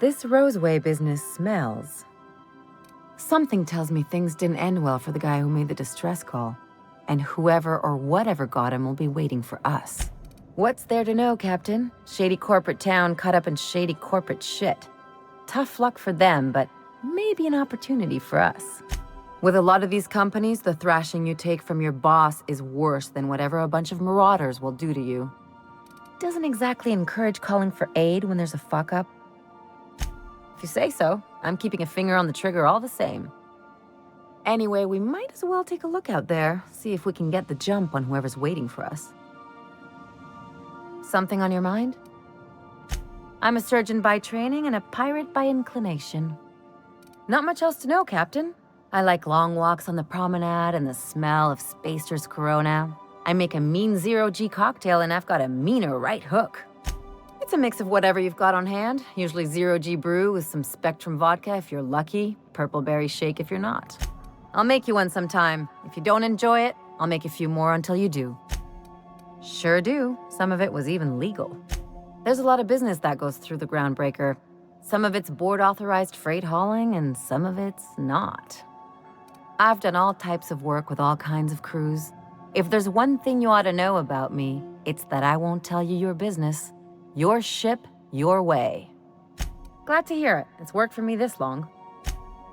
This Roseway business smells. Something tells me things didn't end well for the guy who made the distress call. And whoever or whatever got him will be waiting for us. What's there to know, Captain? Shady corporate town caught up in shady corporate shit. Tough luck for them, but maybe an opportunity for us. With a lot of these companies, the thrashing you take from your boss is worse than whatever a bunch of marauders will do to you. Doesn't exactly encourage calling for aid when there's a fuck-up. If you say so, I'm keeping a finger on the trigger all the same. Anyway, we might as well take a look out there, see if we can get the jump on whoever's waiting for us. Something on your mind? I'm a surgeon by training and a pirate by inclination. Not much else to know, Captain. I like long walks on the promenade and the smell of Spacer's Corona. I make a mean zero-G cocktail and I've got a meaner right hook. It's a mix of whatever you've got on hand, usually zero-G brew with some Spectrum vodka if you're lucky, purple berry shake if you're not. I'll make you one sometime. If you don't enjoy it, I'll make a few more until you do. Sure do. Some of it was even legal. There's a lot of business that goes through the Groundbreaker. Some of it's board-authorized freight hauling, and some of it's not. I've done all types of work with all kinds of crews. If there's one thing you ought to know about me, it's that I won't tell you your business. Your ship, your way. Glad to hear it. It's worked for me this long.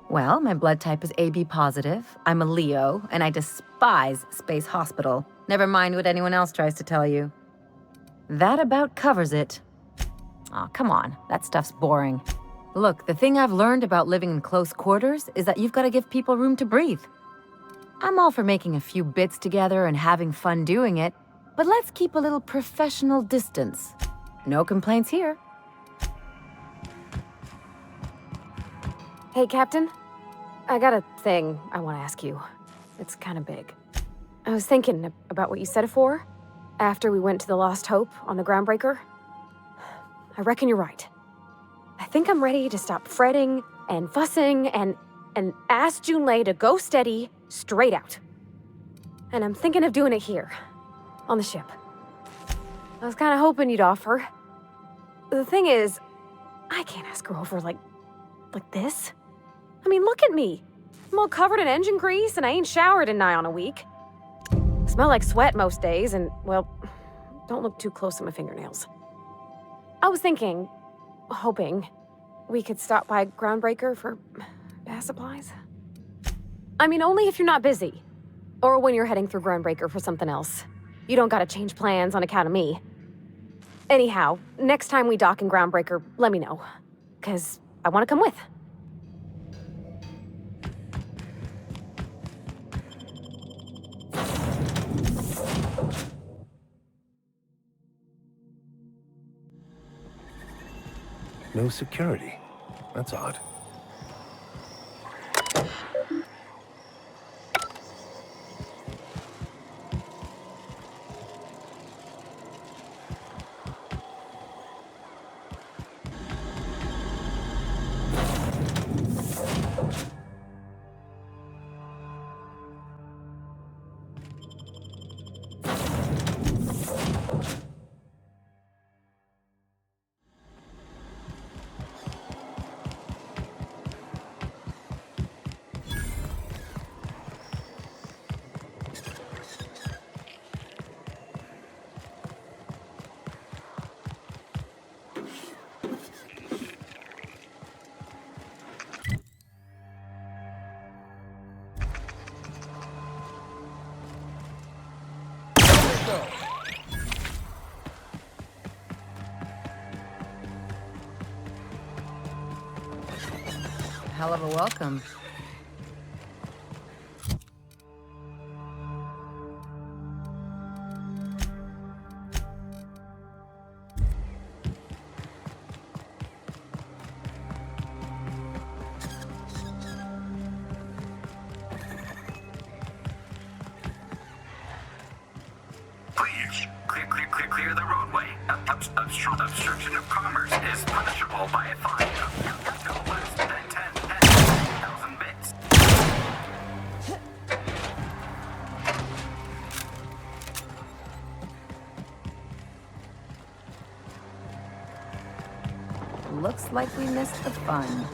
Well, my blood type is AB positive. I'm a Leo, and I despise Space Hospital. Never mind what anyone else tries to tell you. That about covers it. Aw, come on. That stuff's boring. Look, the thing I've learned about living in close quarters is that you've got to give people room to breathe. I'm all for making a few bits together and having fun doing it, but let's keep a little professional distance. No complaints here. Hey, Captain. I got a thing I want to ask you. It's kind of big. I was thinking about what you said before, after we went to the Lost Hope on the Groundbreaker. I reckon you're right. I think I'm ready to stop fretting and fussing and ask Junlei to go steady, straight out. And I'm thinking of doing it here, on the ship. I was kind of hoping you'd offer. The thing is, I can't ask her over like this. I mean, look at me. I'm all covered in engine grease and I ain't showered in nigh on a week. Smell like sweat most days and, well, don't look too close at my fingernails. I was thinking, hoping, we could stop by Groundbreaker for bath supplies. I mean, only if you're not busy. Or when you're heading through Groundbreaker for something else. You don't gotta change plans on account of me. Anyhow, next time we dock in Groundbreaker, let me know. 'Cause I wanna come with. No security. That's odd. Hell of a welcome. Please, clear the roadway. Obstruction of commerce is punishable by a fine of no less than 10,000 bits. looks like we missed the fun.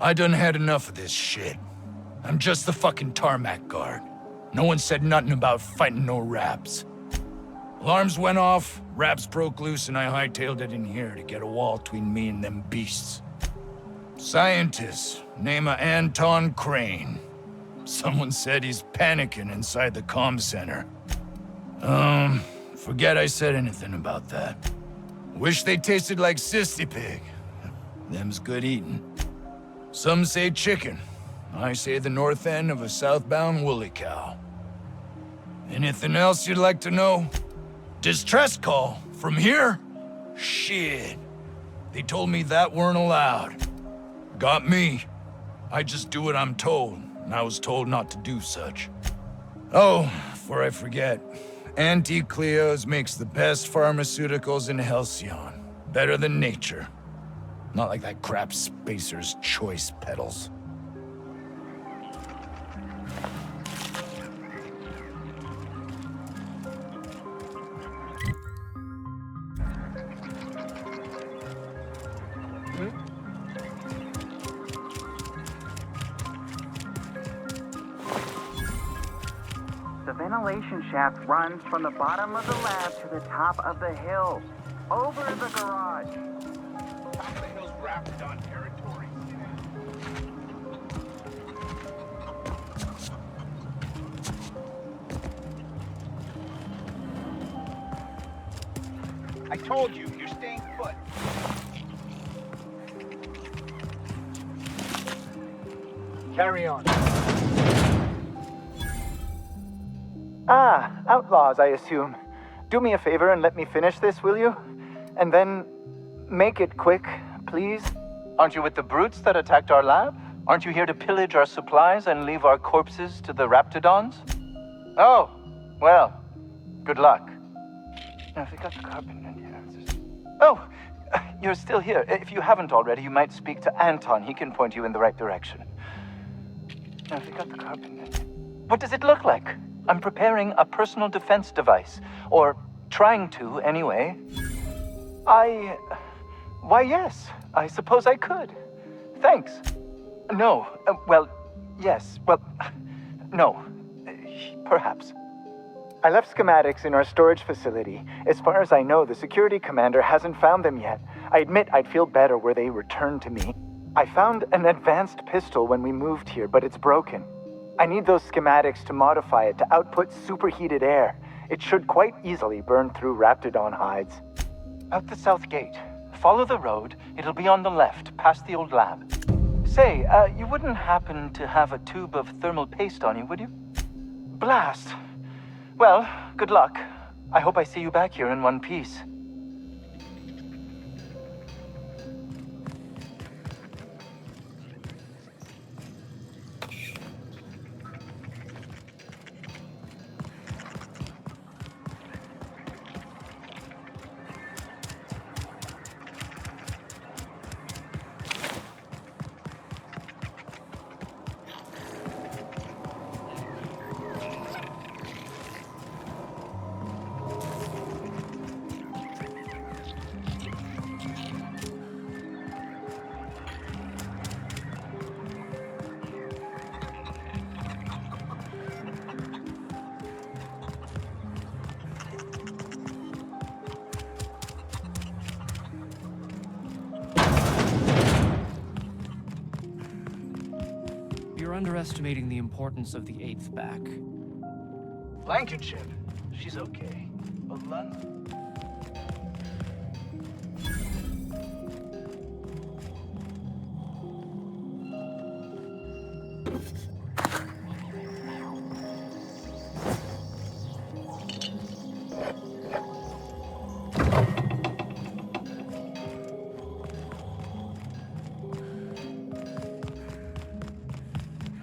I done had enough of this shit. I'm just the fucking tarmac guard. No one said nothing about fighting no raps. Alarms went off, raps broke loose, and I hightailed it in here to get a wall between me and them beasts. Scientist, name of Anton Crane. Someone said he's panicking inside the comm center. Forget I said anything about that. Wish they tasted like Sissy Pig. Them's good eating. Some say chicken. I say the north end of a southbound woolly cow. Anything else you'd like to know? Distress call? From here? Shit. They told me that weren't allowed. Got me. I just do what I'm told, and I was told not to do such. Oh, before I forget, Auntie Cleo's makes the best pharmaceuticals in Halcyon. Better than nature. Not like that crap Spacer's Choice pedals. The ventilation shaft runs from the bottom of the lab to the top of the hill, over the garage. Top of the hill's Raptidon territory. I told you, you're staying put. Carry on. Ah, outlaws, I assume. Do me a favor and let me finish this, will you? And then make it quick, please. Aren't you with the brutes that attacked our lab? Aren't you here to pillage our supplies and leave our corpses to the Raptidons? Oh, well, good luck. Now, if we got the carpet in here... Oh, you're still here. If you haven't already, you might speak to Anton. He can point you in the right direction. Now, if we got the carpet in here... What does it look like? I'm preparing a personal defense device. Or trying to, anyway. Why, yes. I suppose I could. Thanks. No. Well, yes. Well, no. Perhaps. I left schematics in our storage facility. As far as I know, the security commander hasn't found them yet. I admit I'd feel better were they returned to me. I found an advanced pistol when we moved here, but it's broken. I need those schematics to modify it to output superheated air. It should quite easily burn through Raptidon hides. Out the south gate. Follow the road. It'll be on the left, past the old lab. Say, you wouldn't happen to have a tube of thermal paste on you, would you? Blast. Well, good luck. I hope I see you back here in one piece. You're underestimating the importance of the 8th back. Blankenship. She's okay. But London...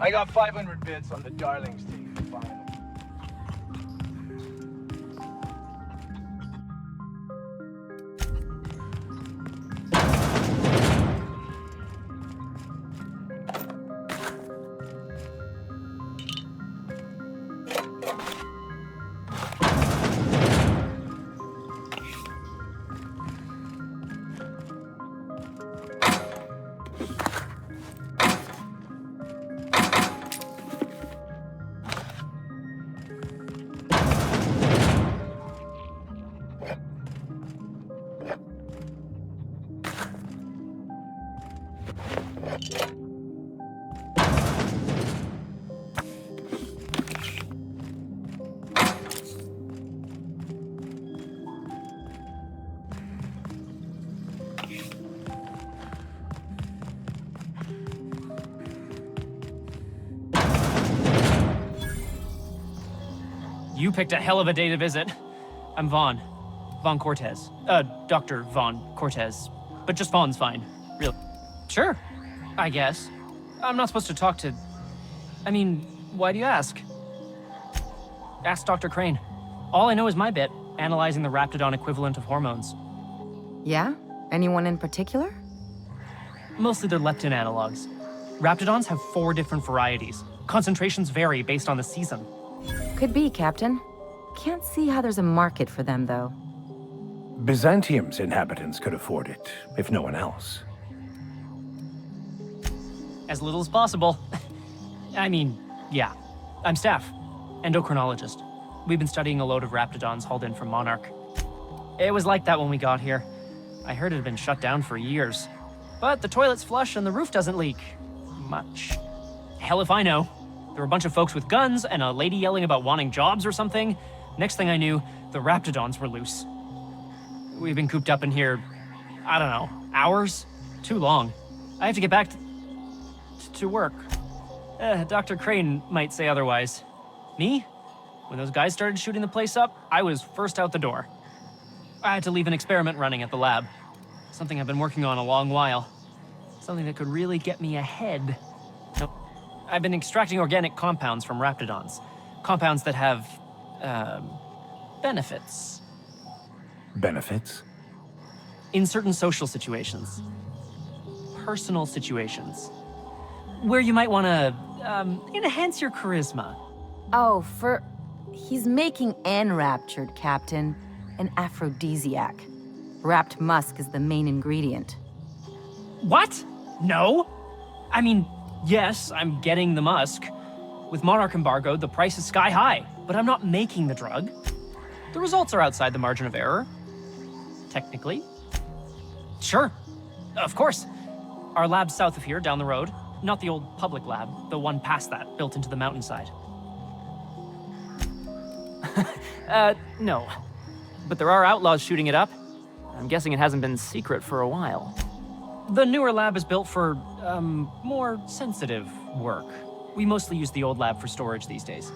I got 500 bits on the Darlings till you can find them. You picked a hell of a day to visit. I'm Vaughn. Vaughn Cortez. Dr. Vaughn Cortez. But just Vaughn's fine. Real. Sure. I guess. I'm not supposed to talk to... I mean, why do you ask? Ask Dr. Crane. All I know is my bit, analyzing the Raptidon equivalent of hormones. Yeah? Anyone in particular? Mostly they're leptin analogs. Raptidons have 4 different varieties. Concentrations vary based on the season. Could be, Captain. Can't see how there's a market for them, though. Byzantium's inhabitants could afford it, if no one else. As little as possible. I mean, yeah. I'm staff. Endocrinologist. We've been studying a load of Raptidons hauled in from Monarch. It was like that when we got here. I heard it had been shut down for years. But the toilet's flush and the roof doesn't leak. Much. Hell if I know. There were a bunch of folks with guns and a lady yelling about wanting jobs or something. Next thing I knew, the Raptidons were loose. We've been cooped up in here, I don't know, hours? Too long. I have to get back to work. Dr. Crane might say otherwise. Me? When those guys started shooting the place up, I was first out the door. I had to leave an experiment running at the lab. Something I've been working on a long while. Something that could really get me ahead. No, I've been extracting organic compounds from Raptidons. Compounds that have, benefits. Benefits? In certain social situations. Personal situations. Where you might want to, enhance your charisma. Oh, he's making enraptured, Captain. An aphrodisiac. Wrapped musk is the main ingredient. What? No? I mean, yes, I'm getting the musk. With Monarch embargo, the price is sky high, but I'm not making the drug. The results are outside the margin of error. Technically. Sure. Of course. Our lab's south of here, down the road. Not the old public lab, the one past that, built into the mountainside. No. But there are outlaws shooting it up. I'm guessing it hasn't been secret for a while. The newer lab is built for, more sensitive work. We mostly use the old lab for storage these days.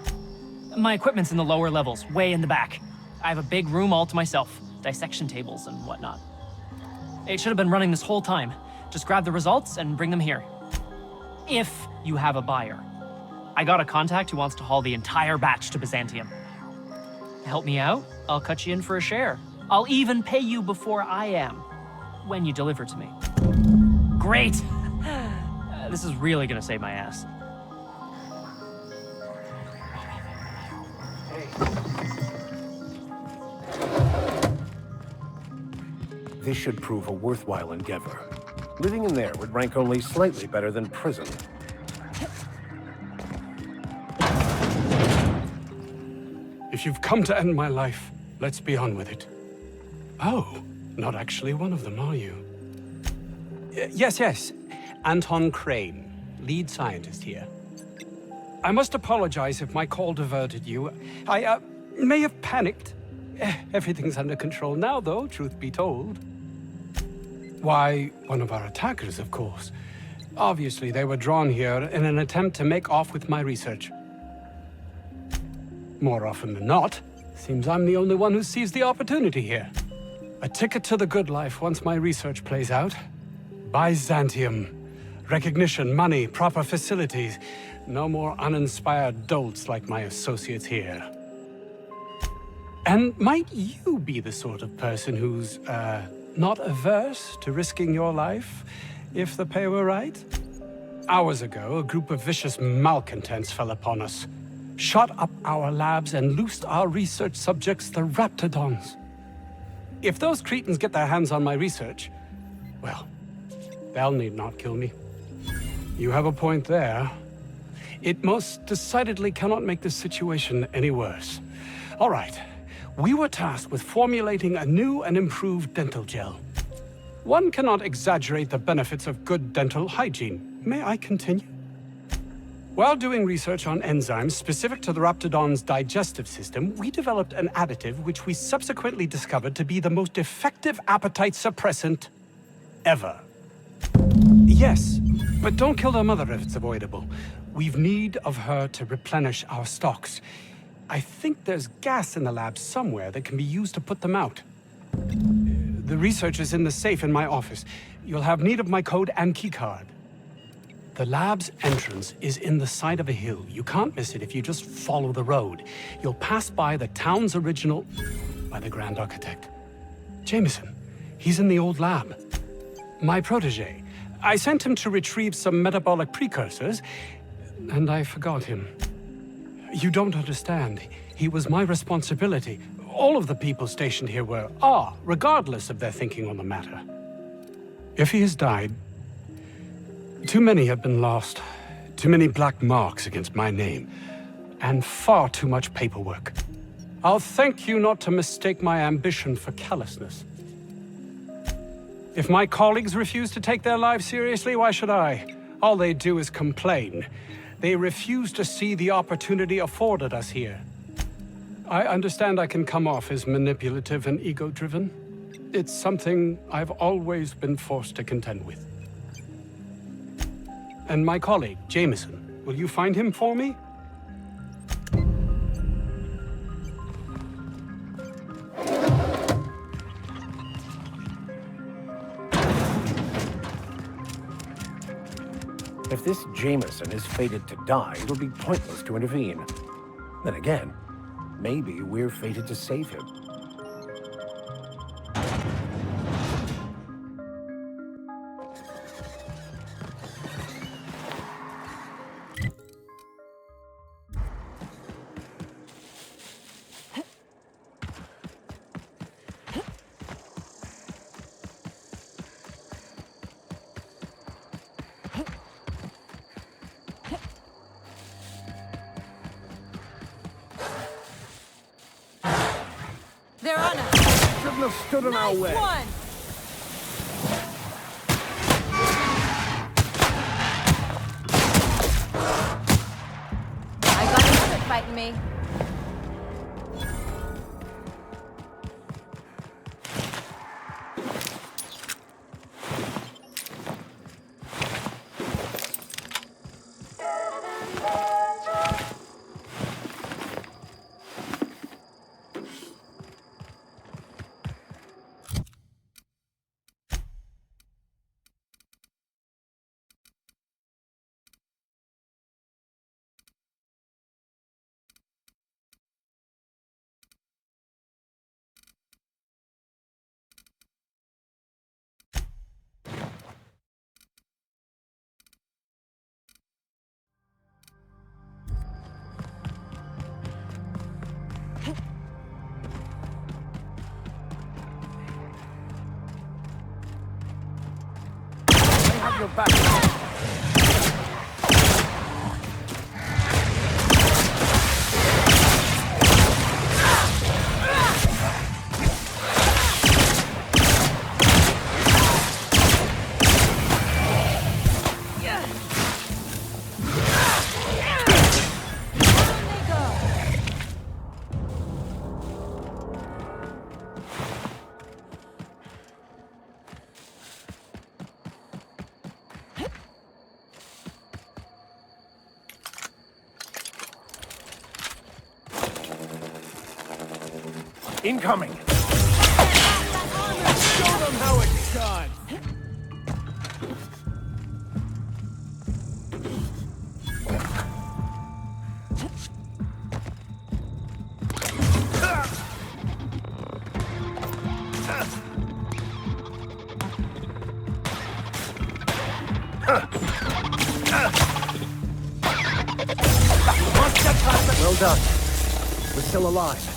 My equipment's in the lower levels, way in the back. I have a big room all to myself, dissection tables and whatnot. It should have been running this whole time. Just grab the results and bring them here. If you have a buyer. I got a contact who wants to haul the entire batch to Byzantium. Help me out, I'll cut you in for a share. I'll even pay you before I am, when you deliver to me. Great! This is really gonna save my ass. This should prove a worthwhile endeavor. Living in there would rank only slightly better than prison. If you've come to end my life, let's be on with it. Oh, not actually one of them, are you? Yes. Anton Crane, lead scientist here. I must apologize if my call diverted you. I may have panicked. Everything's under control now, though, truth be told. Why, one of our attackers, of course. Obviously, they were drawn here in an attempt to make off with my research. More often than not, seems I'm the only one who sees the opportunity here. A ticket to the good life once my research plays out. Byzantium. Recognition, money, proper facilities. No more uninspired dolts like my associates here. And might you be the sort of person who's, not averse to risking your life, if the pay were right? Hours ago, a group of vicious malcontents fell upon us, shot up our labs and loosed our research subjects, the Raptidons. If those cretins get their hands on my research, well, they'll need not kill me. You have a point there. It most decidedly cannot make this situation any worse. All right. We were tasked with formulating a new and improved dental gel. One cannot exaggerate the benefits of good dental hygiene. May I continue? While doing research on enzymes specific to the Raptidon's digestive system, we developed an additive which we subsequently discovered to be the most effective appetite suppressant ever. Yes, but don't kill their mother if it's avoidable. We've need of her to replenish our stocks. I think there's gas in the lab somewhere that can be used to put them out. The research is in the safe in my office. You'll have need of my code and keycard. The lab's entrance is in the side of a hill. You can't miss it if you just follow the road. You'll pass by the town's original... by the Grand Architect. Jameson. He's in the old lab. My protege. I sent him to retrieve some metabolic precursors, and I forgot him. You don't understand. He was my responsibility. All of the people stationed here are, regardless of their thinking on the matter. If he has died, too many have been lost. Too many black marks against my name. And far too much paperwork. I'll thank you not to mistake my ambition for callousness. If my colleagues refuse to take their lives seriously, why should I? All they do is complain. They refuse to see the opportunity afforded us here. I understand I can come off as manipulative and ego-driven. It's something I've always been forced to contend with. And my colleague, Jameson, will you find him for me? If this Jameson is fated to die, it'll be pointless to intervene. Then again, maybe we're fated to save him. They're on us. Shouldn't have stood in our way. One. I got another fighting me. Have your back. Incoming! Show them how it's done! Well done. We're still alive.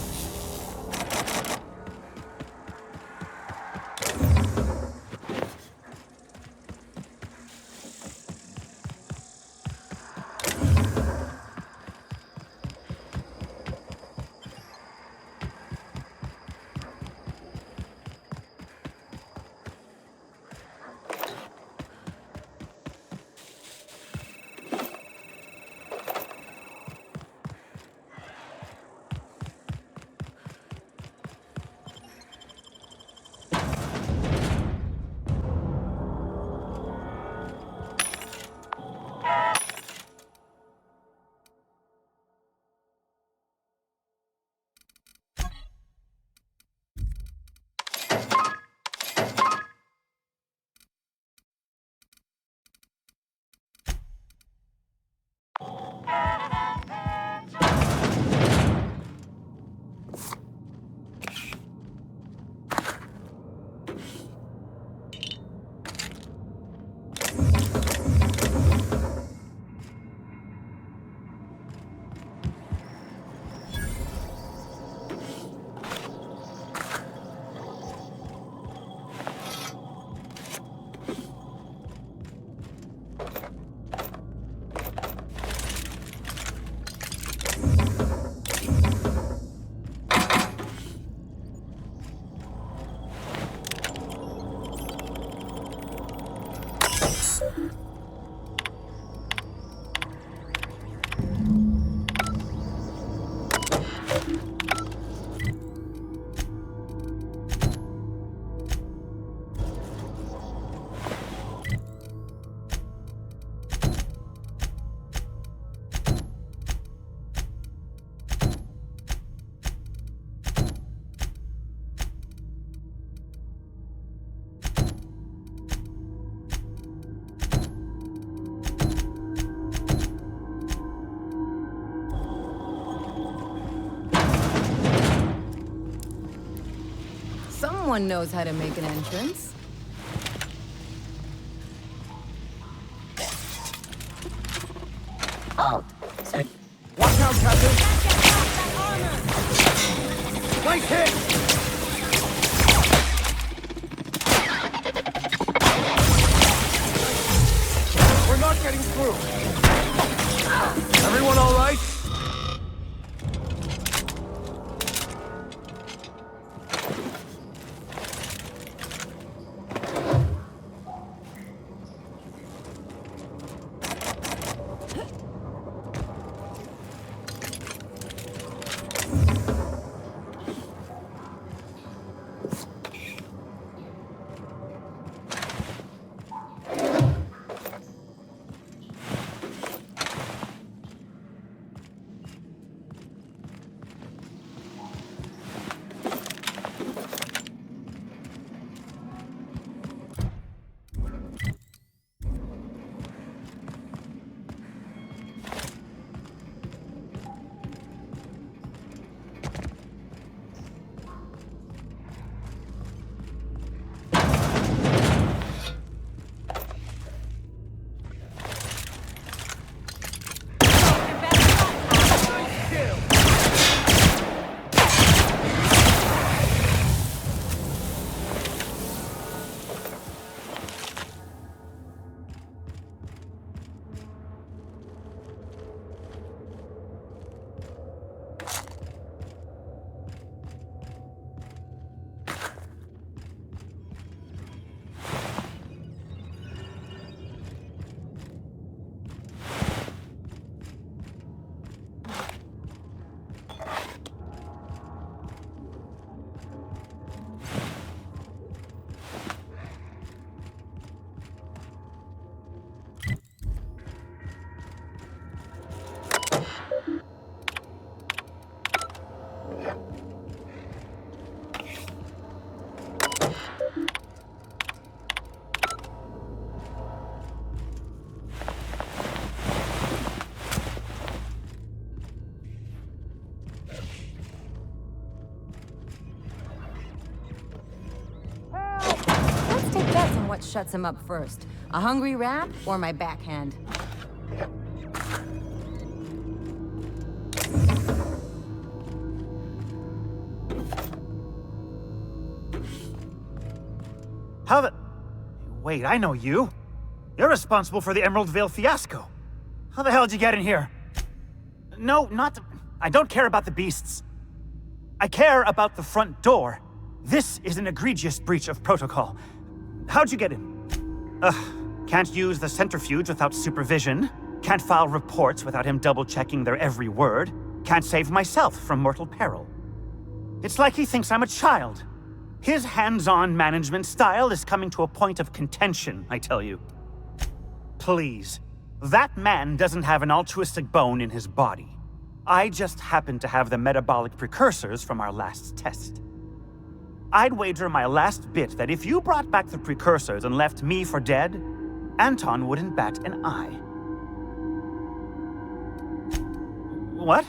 Someone knows how to make an entrance. Watch out, Captain! Nice hit! We're not getting through. Everyone all right? shuts him up first? A hungry rat or my backhand? How the... Wait, I know you. You're responsible for the Emerald Vale fiasco. How the hell did you get in here? No, not... I don't care about the beasts. I care about the front door. This is an egregious breach of protocol. How'd you get in? Can't use the centrifuge without supervision. Can't file reports without him double-checking their every word. Can't save myself from mortal peril. It's like he thinks I'm a child. His hands-on management style is coming to a point of contention, I tell you. Please, that man doesn't have an altruistic bone in his body. I just happen to have the metabolic precursors from our last test. I'd wager my last bit that if you brought back the precursors and left me for dead, Anton wouldn't bat an eye. What?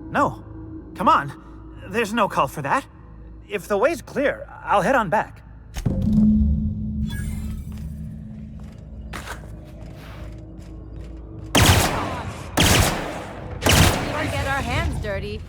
No. Come on. There's no call for that. If the way's clear, I'll head on back. We don't get our hands dirty.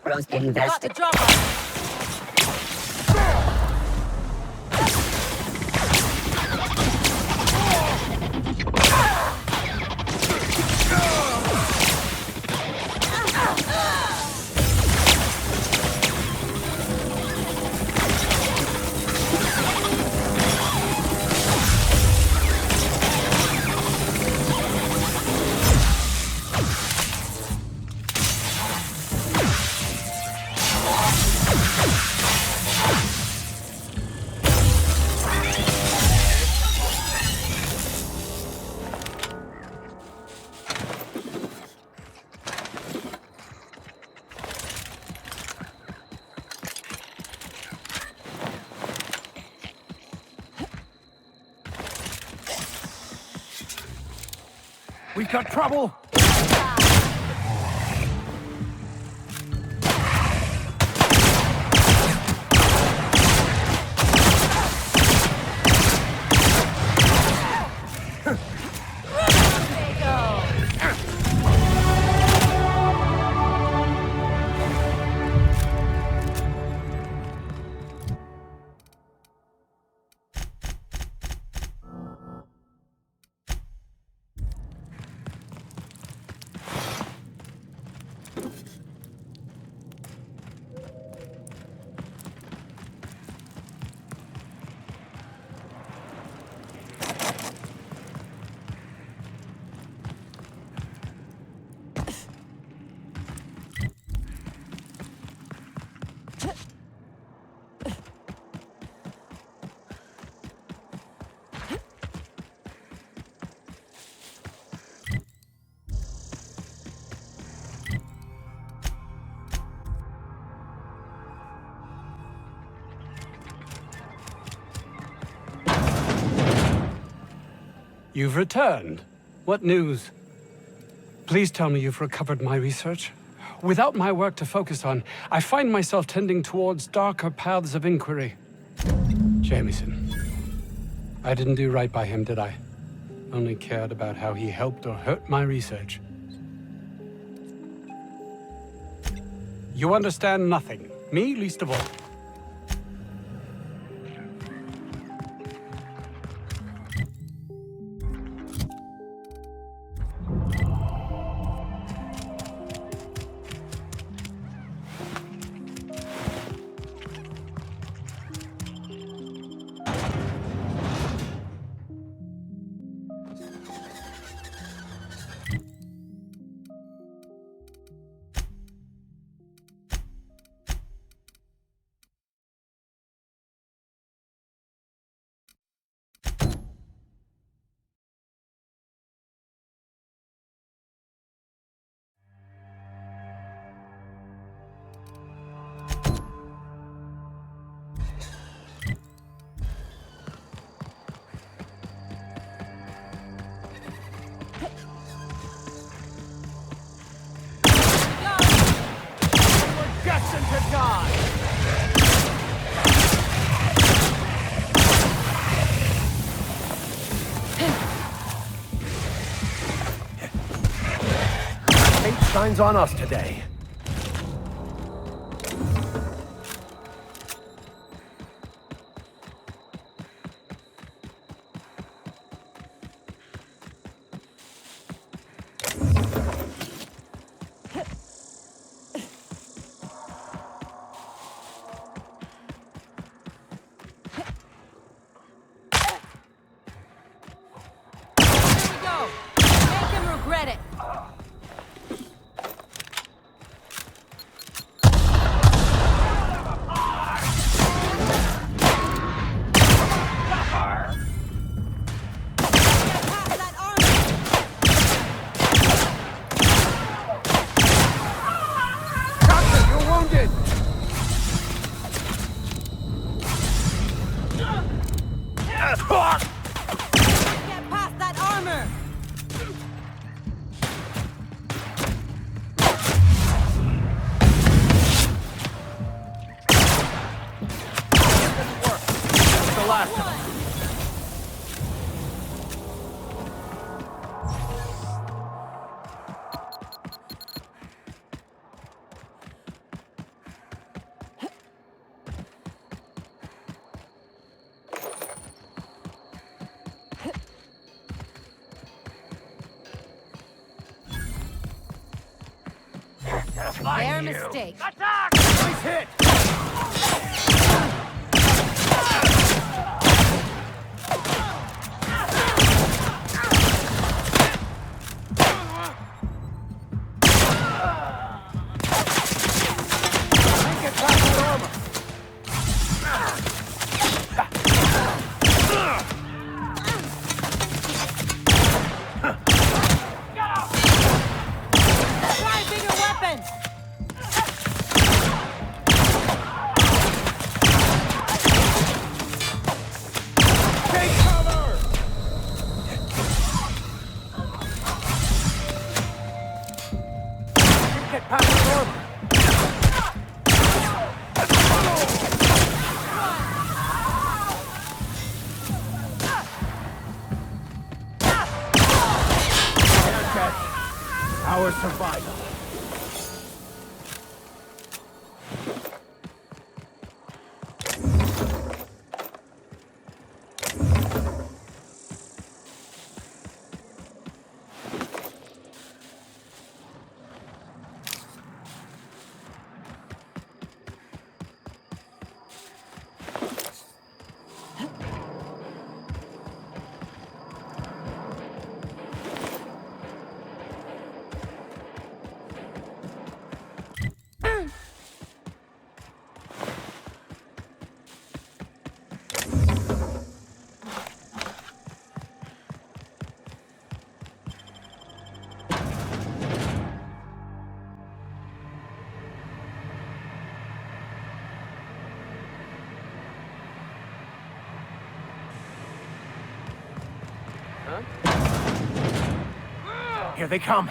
Rose invested. We've got trouble! You've returned. What news? Please tell me you've recovered my research. Without my work to focus on, I find myself tending towards darker paths of inquiry. Jameson. I didn't do right by him, did I? Only cared about how he helped or hurt my research. You understand nothing. Me, least of all. Shines on us today. Their mistake. Attack! Nice hit! Our survival. Here they come.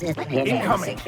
Incoming.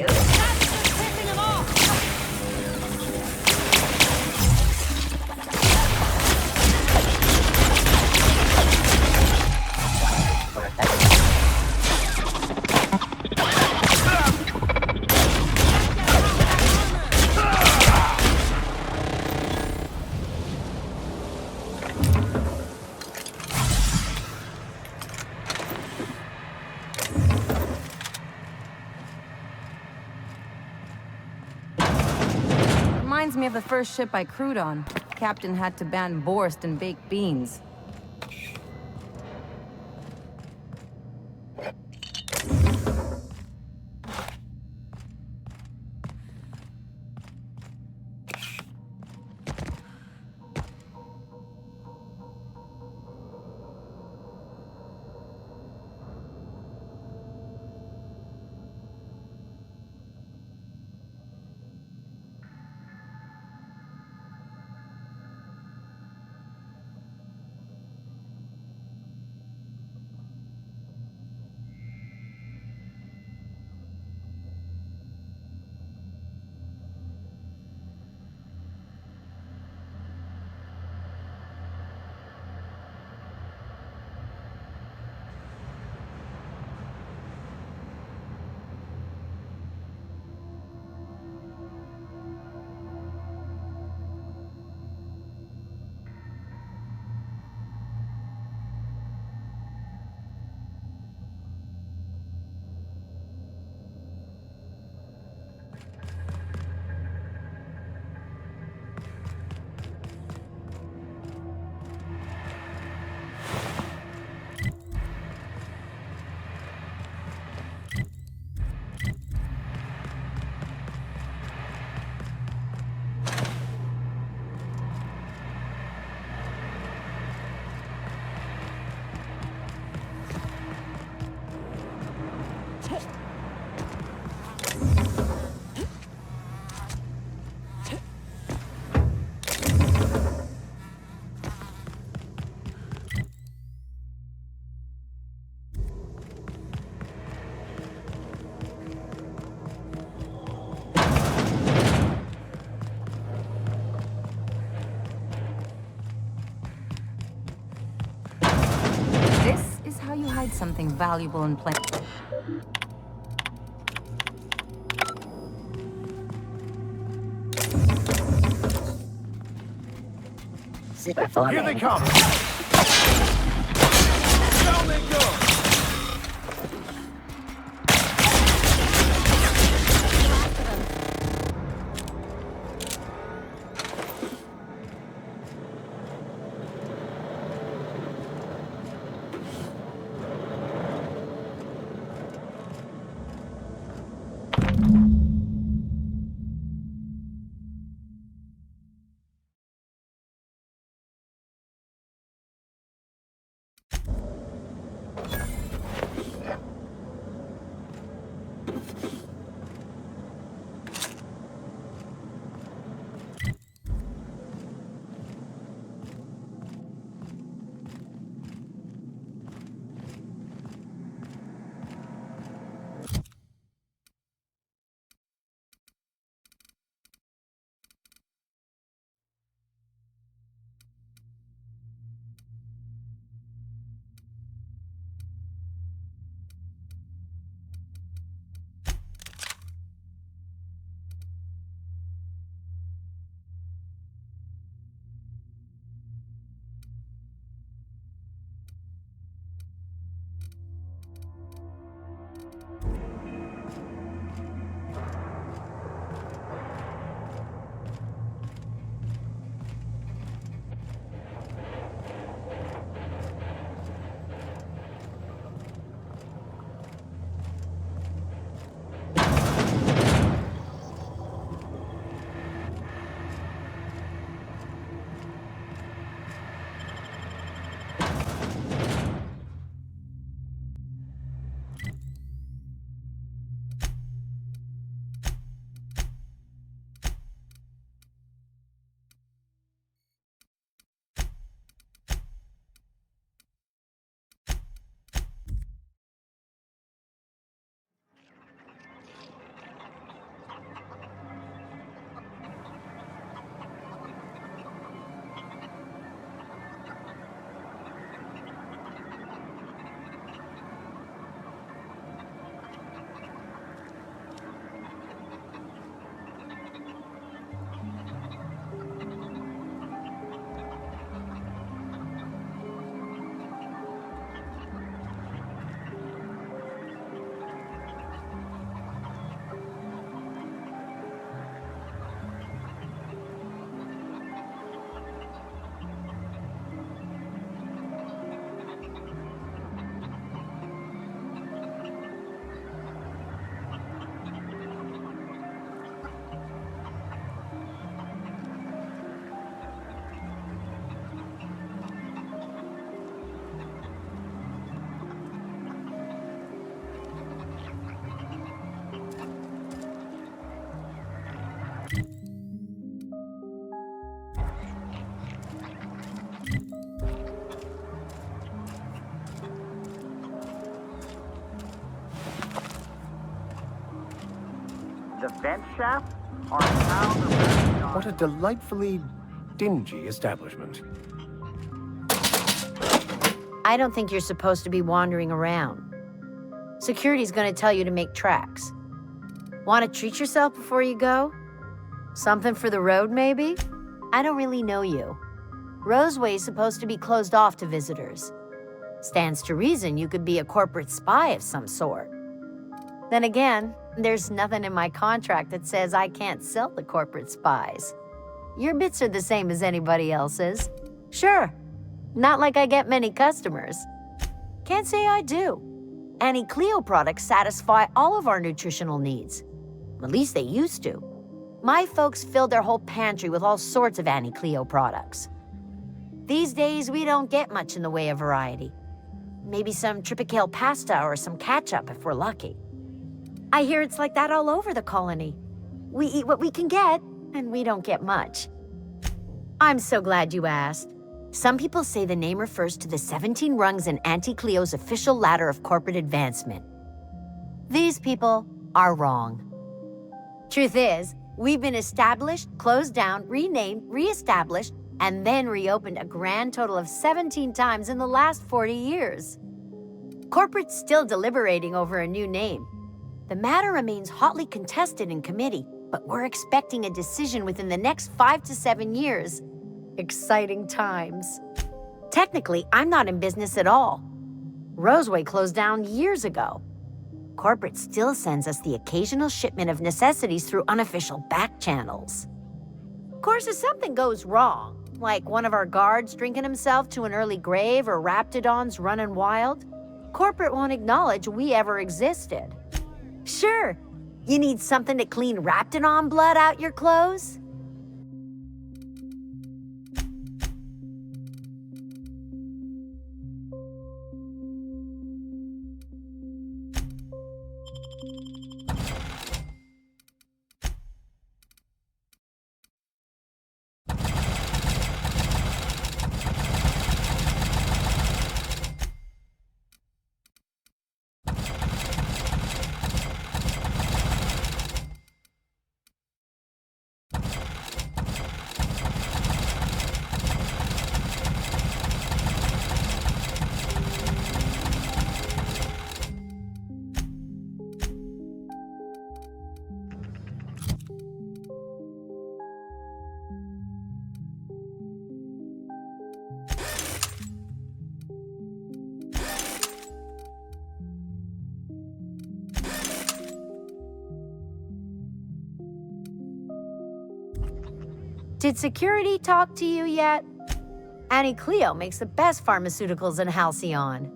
Reminds me of the first ship I crewed on. Captain had to ban borscht and baked beans. You hide something valuable in plain. Here they come. Down they go. the vent shaft are how the... What a delightfully dingy establishment. I don't think you're supposed to be wandering around. Security's gonna tell you to make tracks. Want to treat yourself before you go? Something for the road, maybe? I don't really know you. Roseway's supposed to be closed off to visitors. Stands to reason you could be a corporate spy of some sort. Then again, there's nothing in my contract that says I can't sell the corporate spies. Your bits are the same as anybody else's. Sure, not like I get many customers. Can't say I do. Annie Cleo products satisfy all of our nutritional needs. At least they used to. My folks filled their whole pantry with all sorts of Annie Cleo products. These days, we don't get much in the way of variety. Maybe some tripicale pasta or some ketchup if we're lucky. I hear it's like that all over the colony. We eat what we can get, and we don't get much. I'm so glad you asked. Some people say the name refers to the 17 rungs in Auntie Cleo's official ladder of corporate advancement. These people are wrong. Truth is, we've been established, closed down, renamed, reestablished, and then reopened a grand total of 17 times in the last 40 years. Corporate's still deliberating over a new name. The matter remains hotly contested in committee, but we're expecting a decision within the next 5 to 7 years. Exciting times. Technically, I'm not in business at all. Roseway closed down years ago. Corporate still sends us the occasional shipment of necessities through unofficial back channels. Of course, if something goes wrong, like one of our guards drinking himself to an early grave or Raptidons running wild, corporate won't acknowledge we ever existed. Sure, you need something to clean Raptidon blood out your clothes? Did security talk to you yet? Annie Cleo makes the best pharmaceuticals in Halcyon.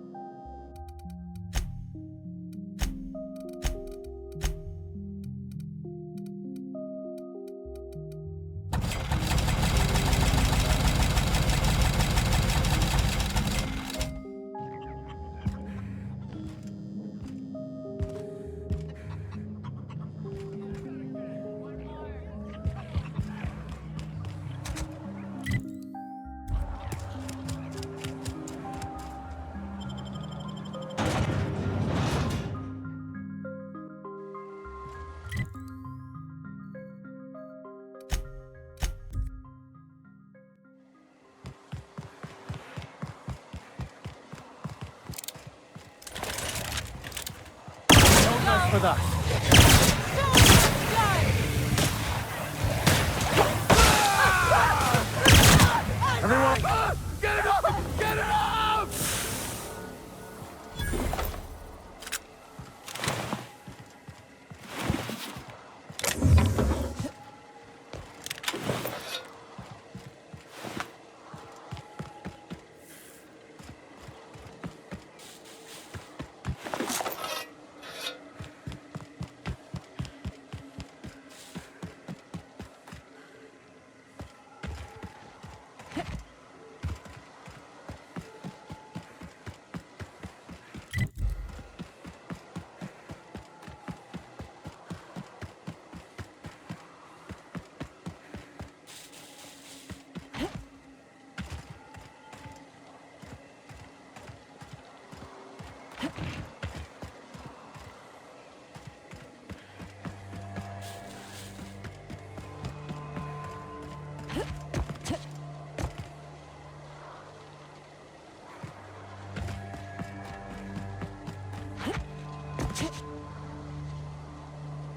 With us. Everyone, Get it up! Get it up!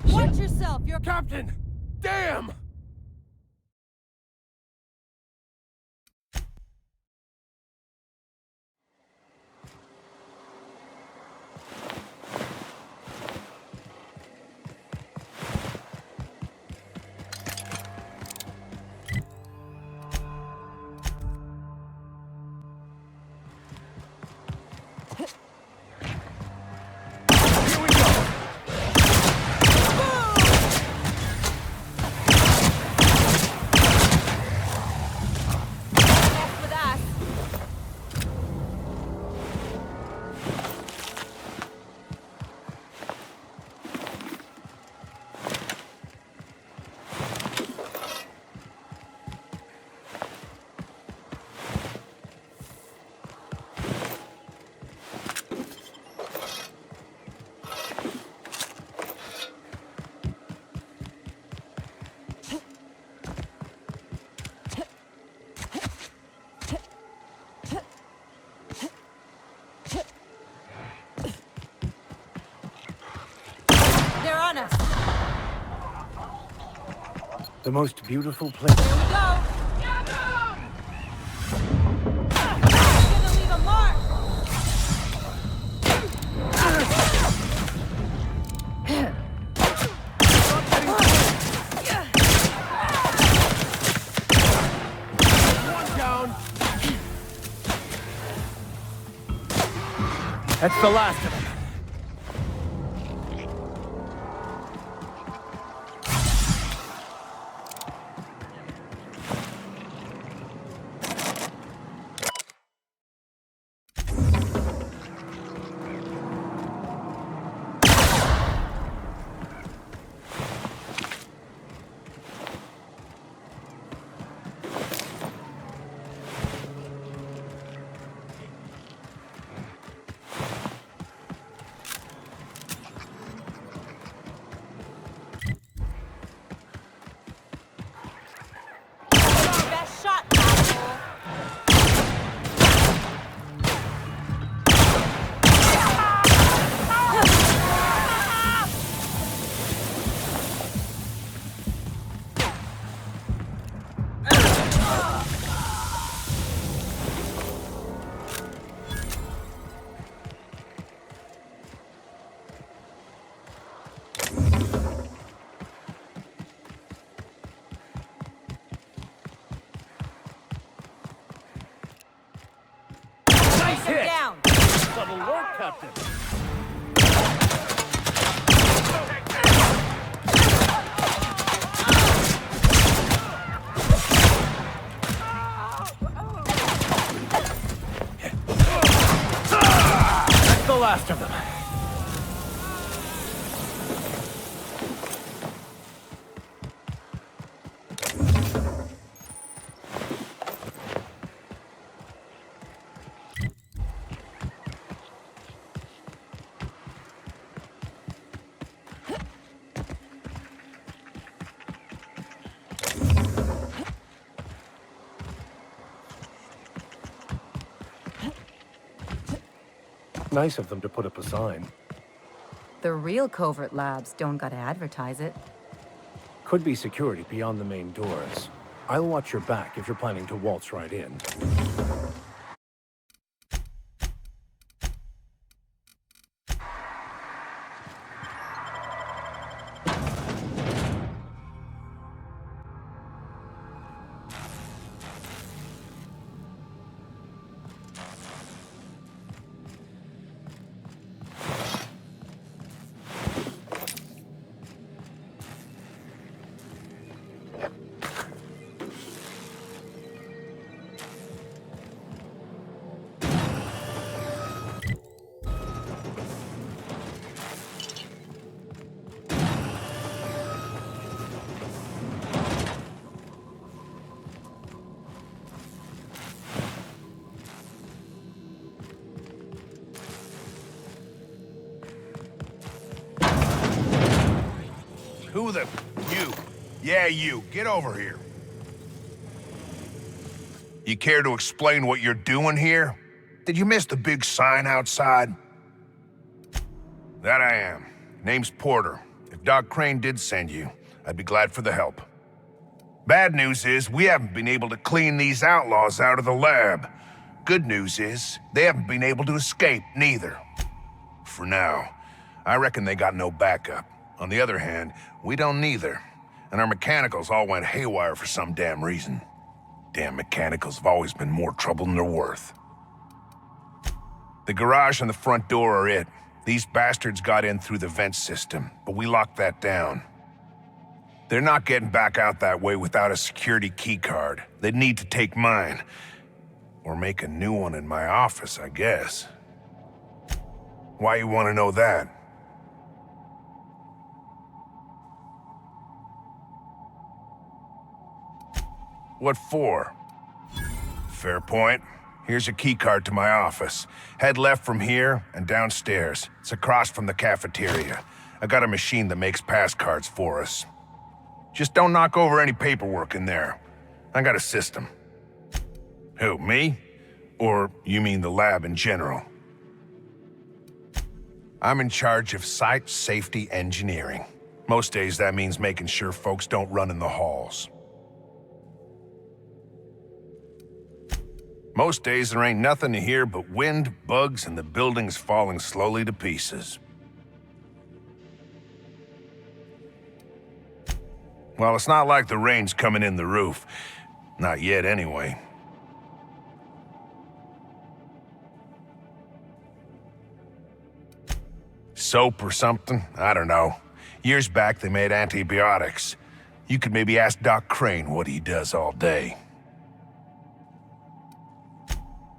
Watch yourself, you're... Captain! Damn! They're on us. The most beautiful place. Here we go. Get them! Gonna leave a mark. One down. That's the last of them. Best shot, asshole. Nice hit! Down. Double work, Captain. That's the last of them. Nice of them to put up a sign. The real covert labs don't gotta advertise it. Could be security beyond the main doors. I'll watch your back if you're planning to waltz right in. Who the... You. Yeah, you. Get over here. You care to explain what you're doing here? Did you miss the big sign outside? That I am. Name's Porter. If Doc Crane did send you, I'd be glad for the help. Bad news is, we haven't been able to clean these outlaws out of the lab. Good news is, they haven't been able to escape, neither. For now. I reckon they got no backup. On the other hand, we don't neither. And our mechanicals all went haywire for some damn reason. Damn mechanicals have always been more trouble than they're worth. The garage and the front door are it. These bastards got in through the vent system, but we locked that down. They're not getting back out that way without a security keycard. They'd need to take mine. Or make a new one in my office, I guess. Why you want to know that? What for? Fair point. Here's a keycard to my office. Head left from here and downstairs. It's across from the cafeteria. I got a machine that makes pass cards for us. Just don't knock over any paperwork in there. I got a system. Who, me? Or you mean the lab in general? I'm in charge of site safety engineering. Most days that means making sure folks don't run in the halls. Most days there ain't nothing to hear but wind, bugs, and the buildings falling slowly to pieces. Well, it's not like the rain's coming in the roof. Not yet, anyway. Soap or something? I don't know. Years back, they made antibiotics. You could maybe ask Doc Crane what he does all day.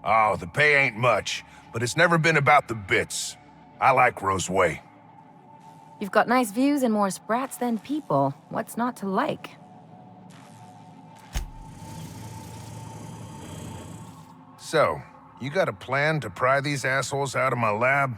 Oh, the pay ain't much, but it's never been about the bits. I like Roseway. You've got nice views and more sprats than people. What's not to like? So, you got a plan to pry these assholes out of my lab?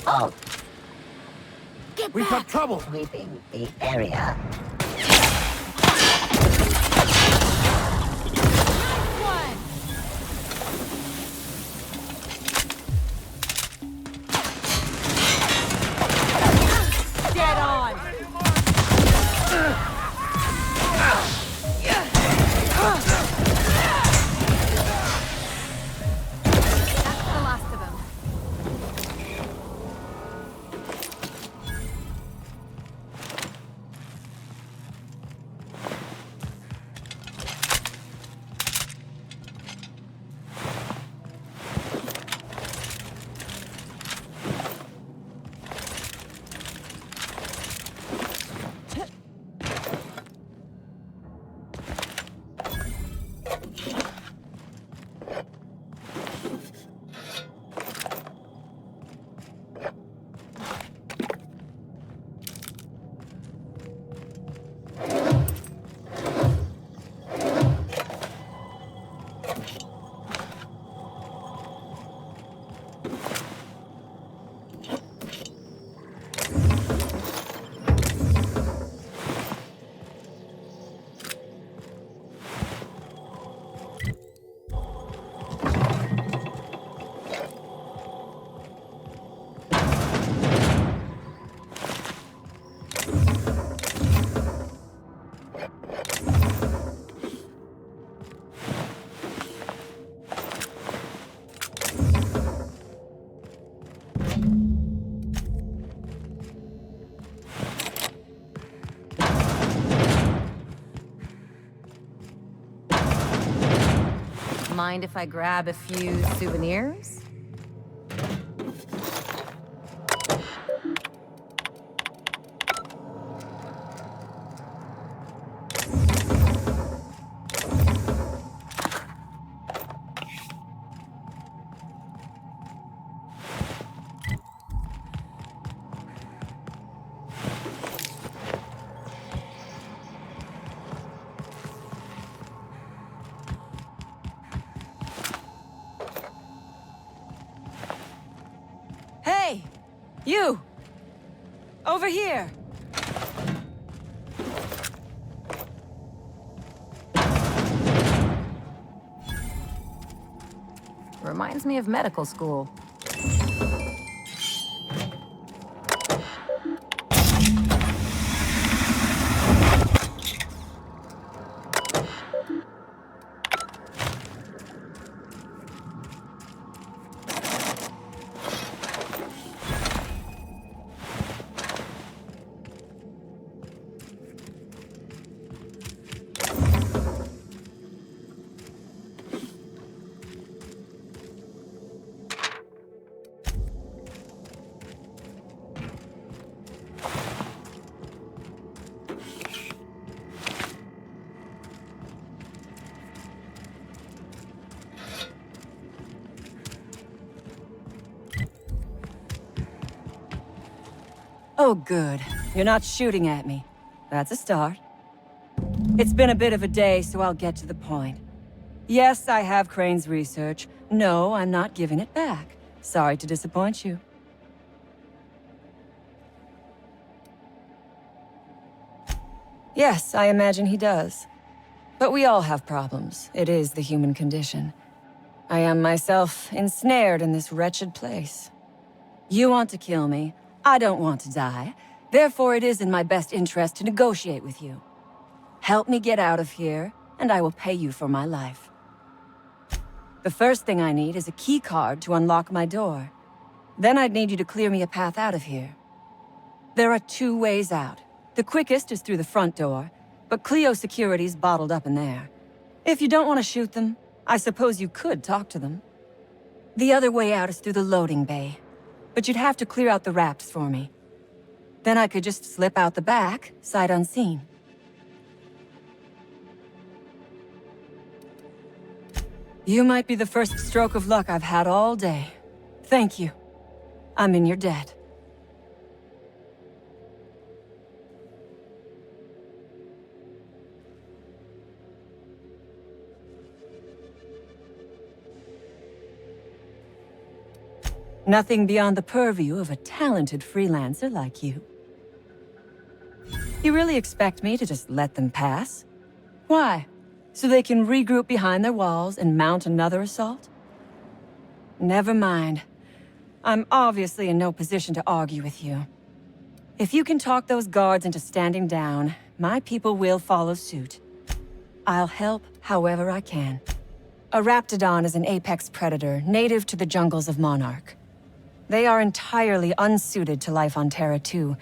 Oh, We've got trouble. sweeping the area. Get on! That's the last of them. Mind if I grab a few souvenirs? Hey! You! Over here! Reminds me of medical school. Oh, good. You're not shooting at me. That's a start. It's been a bit of a day, so I'll get to the point. Yes, I have Crane's research. No, I'm not giving it back. Sorry to disappoint you. Yes, I imagine he does. But we all have problems. It is the human condition. I am myself ensnared in this wretched place. You want to kill me. I don't want to die. Therefore, it is in my best interest to negotiate with you. Help me get out of here, and I will pay you for my life. The first thing I need is a key card to unlock my door. Then I'd need you to clear me a path out of here. There are 2 ways out. The quickest is through the front door, but Clio security's bottled up in there. If you don't want to shoot them, I suppose you could talk to them. The other way out is through the loading bay, but you'd have to clear out the rafts for me. Then I could just slip out the back, sight unseen. You might be the first stroke of luck I've had all day. Thank you. I'm in your debt. Nothing beyond the purview of a talented freelancer like you. You really expect me to just let them pass? Why? So they can regroup behind their walls and mount another assault? Never mind. I'm obviously in no position to argue with you. If you can talk those guards into standing down, my people will follow suit. I'll help however I can. A Raptidon is an apex predator, native to the jungles of Monarch. They are entirely unsuited to life on Terra 2,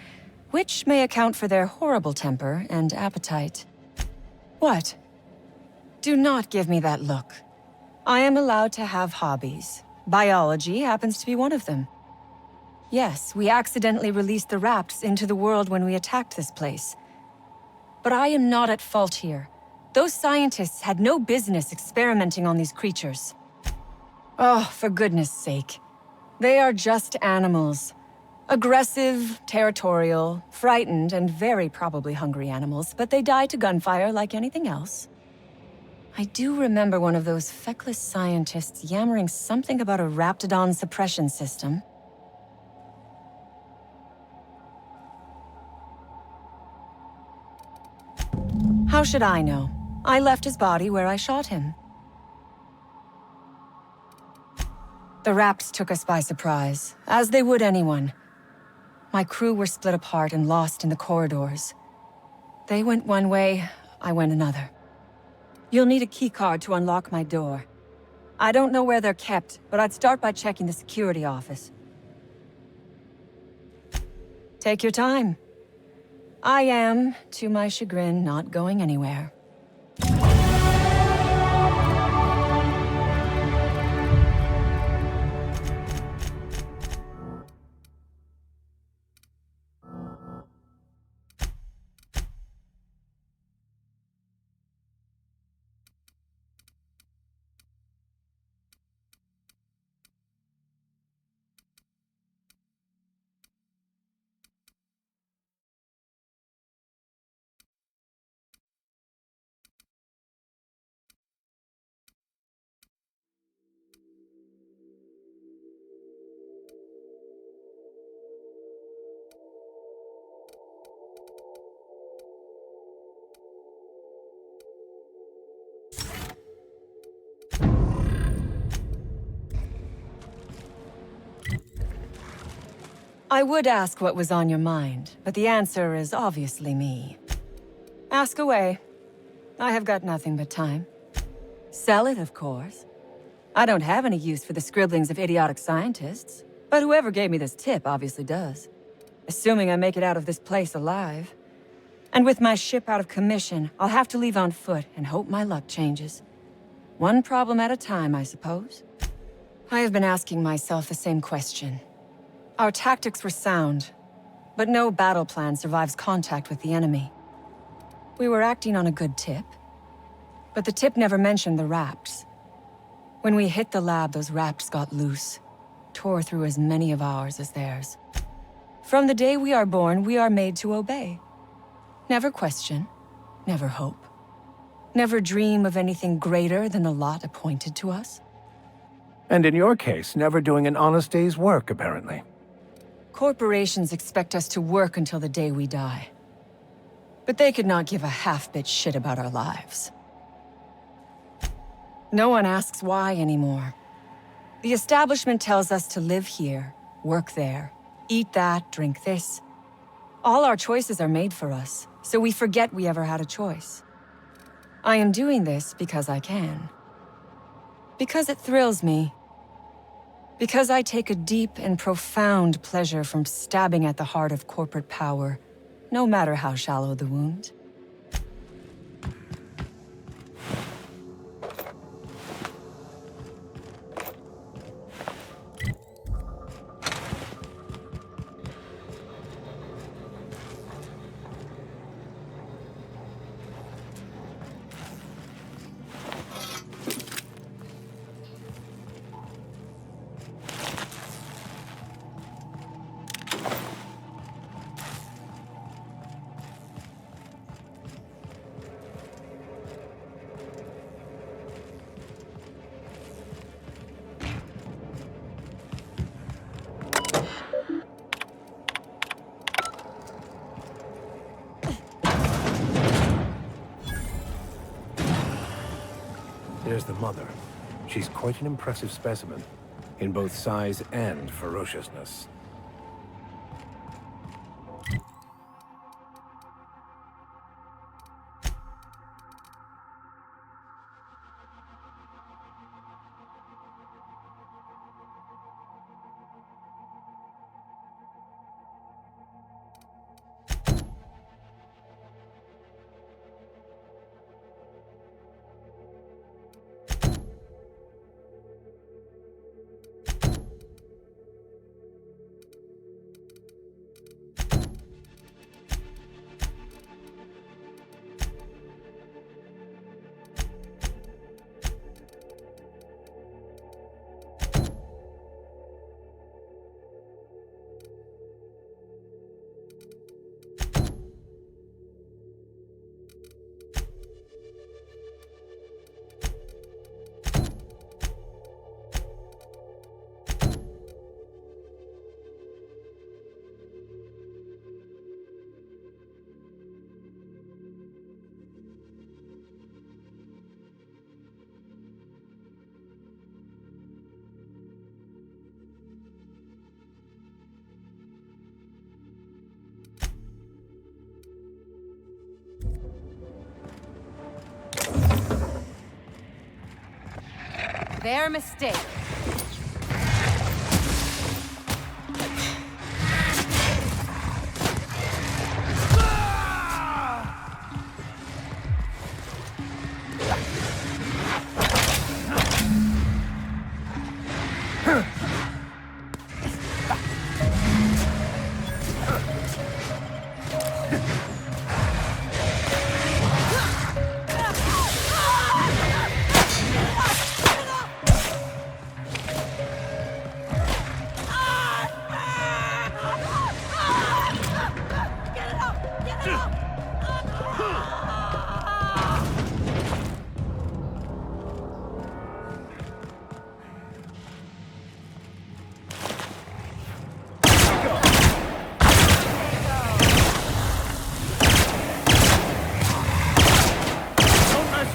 which may account for their horrible temper and appetite. What? Do not give me that look. I am allowed to have hobbies. Biology happens to be one of them. Yes, we accidentally released the Rapts into the world when we attacked this place. But I am not at fault here. Those scientists had no business experimenting on these creatures. Oh, for goodness sake. They are just animals. Aggressive, territorial, frightened, and very probably hungry animals, but they die to gunfire like anything else. I do remember one of those feckless scientists yammering something about a Raptidon suppression system. How should I know? I left his body where I shot him. The Raps took us by surprise, as they would anyone. My crew were split apart and lost in the corridors. They went one way, I went another. You'll need a keycard to unlock my door. I don't know where they're kept, but I'd start by checking the security office. Take your time. I am, to my chagrin, not going anywhere. I would ask what was on your mind, but the answer is obviously me. Ask away. I have got nothing but time. Sell it, of course. I don't have any use for the scribblings of idiotic scientists, but whoever gave me this tip obviously does. Assuming I make it out of this place alive. And with my ship out of commission, I'll have to leave on foot and hope my luck changes. One problem at a time, I suppose. I have been asking myself the same question. Our tactics were sound, but no battle plan survives contact with the enemy. We were acting on a good tip, but the tip never mentioned the Raps. When we hit the lab, those Raps got loose, tore through as many of ours as theirs. From the day we are born, we are made to obey. Never question, never hope. Never dream of anything greater than the lot appointed to us. And in your case, never doing an honest day's work, apparently. Corporations expect us to work until the day we die. But they could not give a half-bit shit about our lives. No one asks why anymore. The establishment tells us to live here, work there, eat that, drink this. All our choices are made for us, so we forget we ever had a choice. I am doing this because I can. Because it thrills me. Because I take a deep and profound pleasure from stabbing at the heart of corporate power, no matter how shallow the wound. There's the mother. She's quite an impressive specimen, in both size and ferociousness. Their mistake.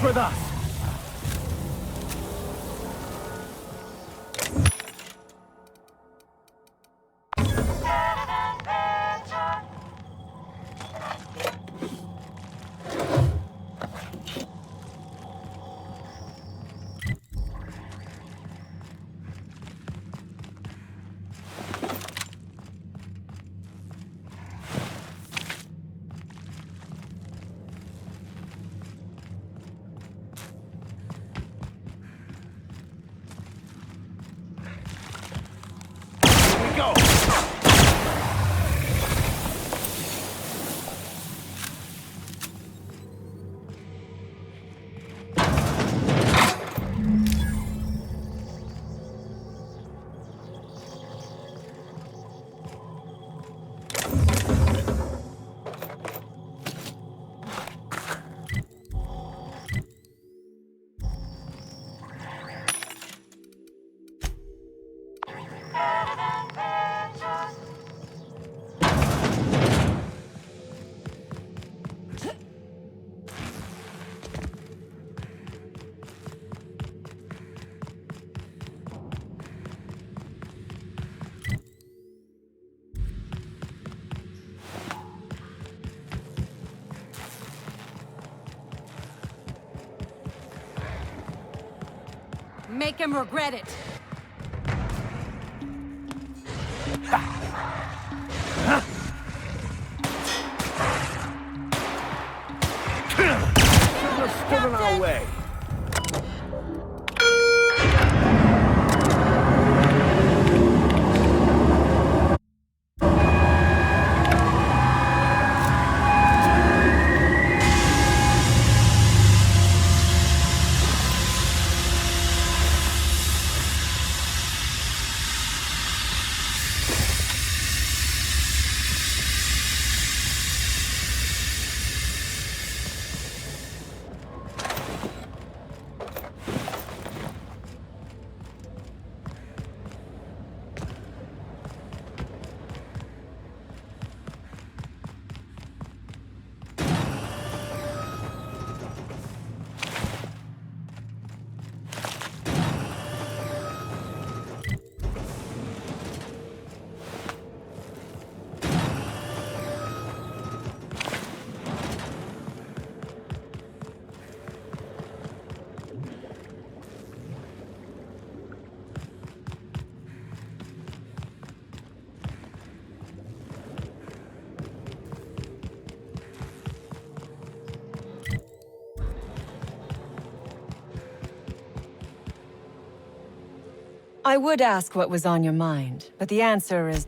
With us. Go! Make him regret it. We're still on our way. I would ask what was on your mind, but the answer is...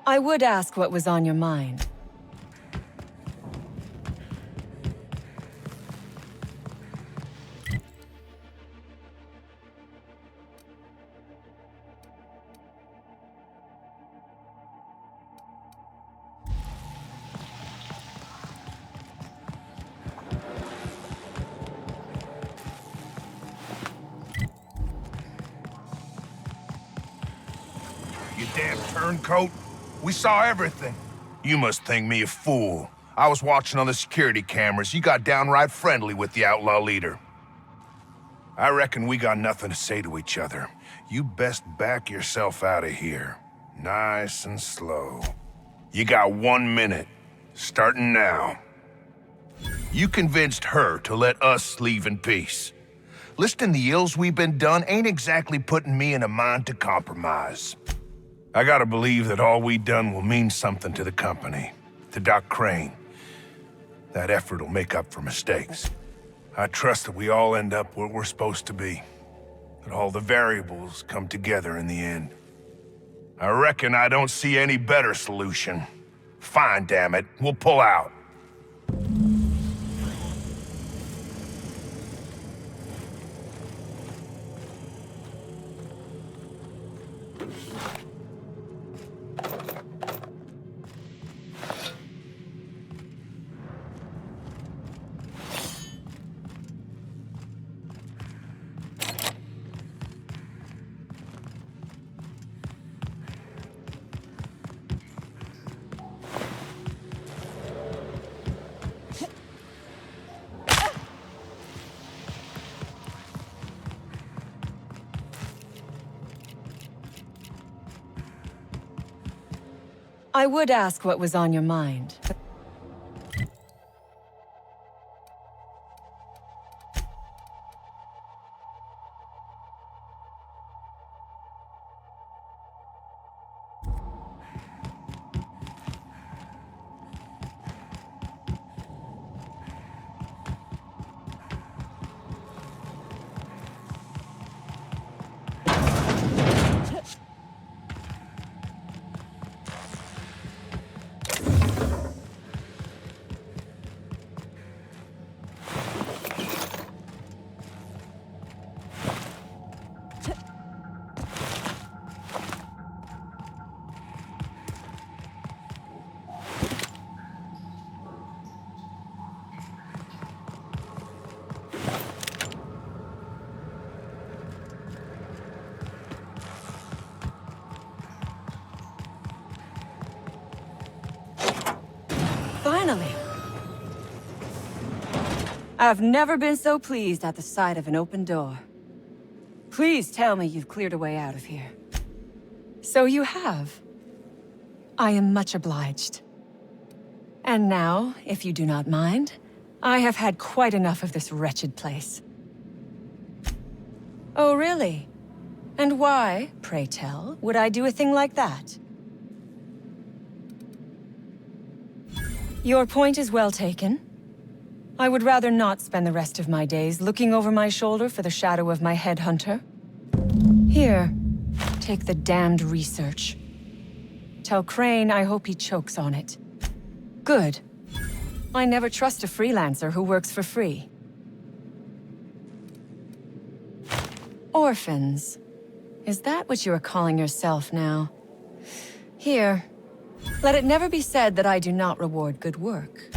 I would ask what was on your mind. You damn turncoat. We saw everything. You must think me a fool. I was watching on the security cameras. You got downright friendly with the outlaw leader. I reckon we got nothing to say to each other. You best back yourself out of here. Nice and slow. You got 1 minute, starting now. You convinced her to let us leave in peace. Listing the ills we've been done ain't exactly putting me in a mind to compromise. I gotta believe that all we done will mean something to the company, to Doc Crane. That effort will make up for mistakes. I trust that we all end up where we're supposed to be, that all the variables come together in the end. I reckon I don't see any better solution. Fine, damn it, we'll pull out. I would ask what was on your mind. Finally! I've never been so pleased at the sight of an open door. Please tell me you've cleared a way out of here. So you have. I am much obliged. And now, if you do not mind, I have had quite enough of this wretched place. Oh, really? And why, pray tell, would I do a thing like that? Your point is well taken. I would rather not spend the rest of my days looking over my shoulder for the shadow of my headhunter. Here, take the damned research. Tell Crane I hope he chokes on it. Good. I never trust a freelancer who works for free. Orphans. Is that what you are calling yourself now? Here. Let it never be said that I do not reward good work.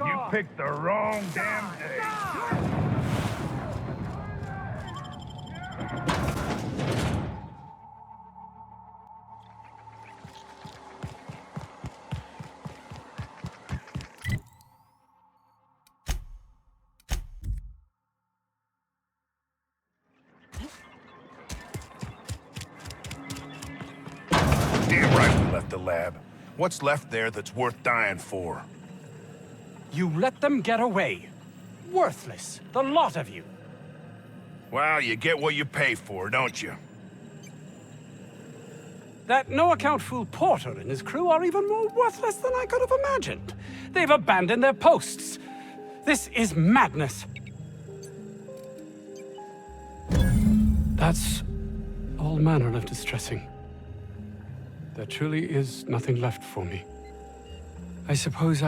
You picked the wrong damn day. Damn right we left the lab. What's left there that's worth dying for? You let them get away. Worthless, the lot of you. Well, you get what you pay for, don't you? That no-account fool Porter and his crew are even more worthless than I could have imagined. They've abandoned their posts. This is madness. That's all manner of distressing. There truly is nothing left for me. I suppose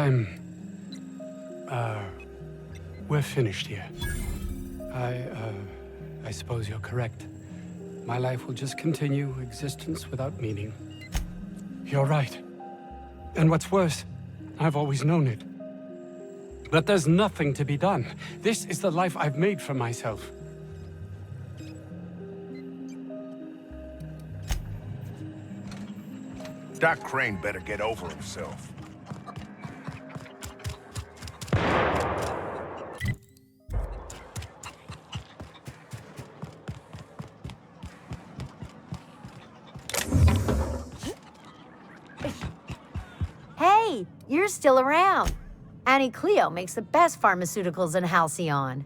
we're finished here. I suppose you're correct. My life will just continue, existence without meaning. You're right. And what's worse, I've always known it. But there's nothing to be done. This is the life I've made for myself. Doc Crane better get over himself. Hey, you're still around. Annie Cleo makes the best pharmaceuticals in Halcyon.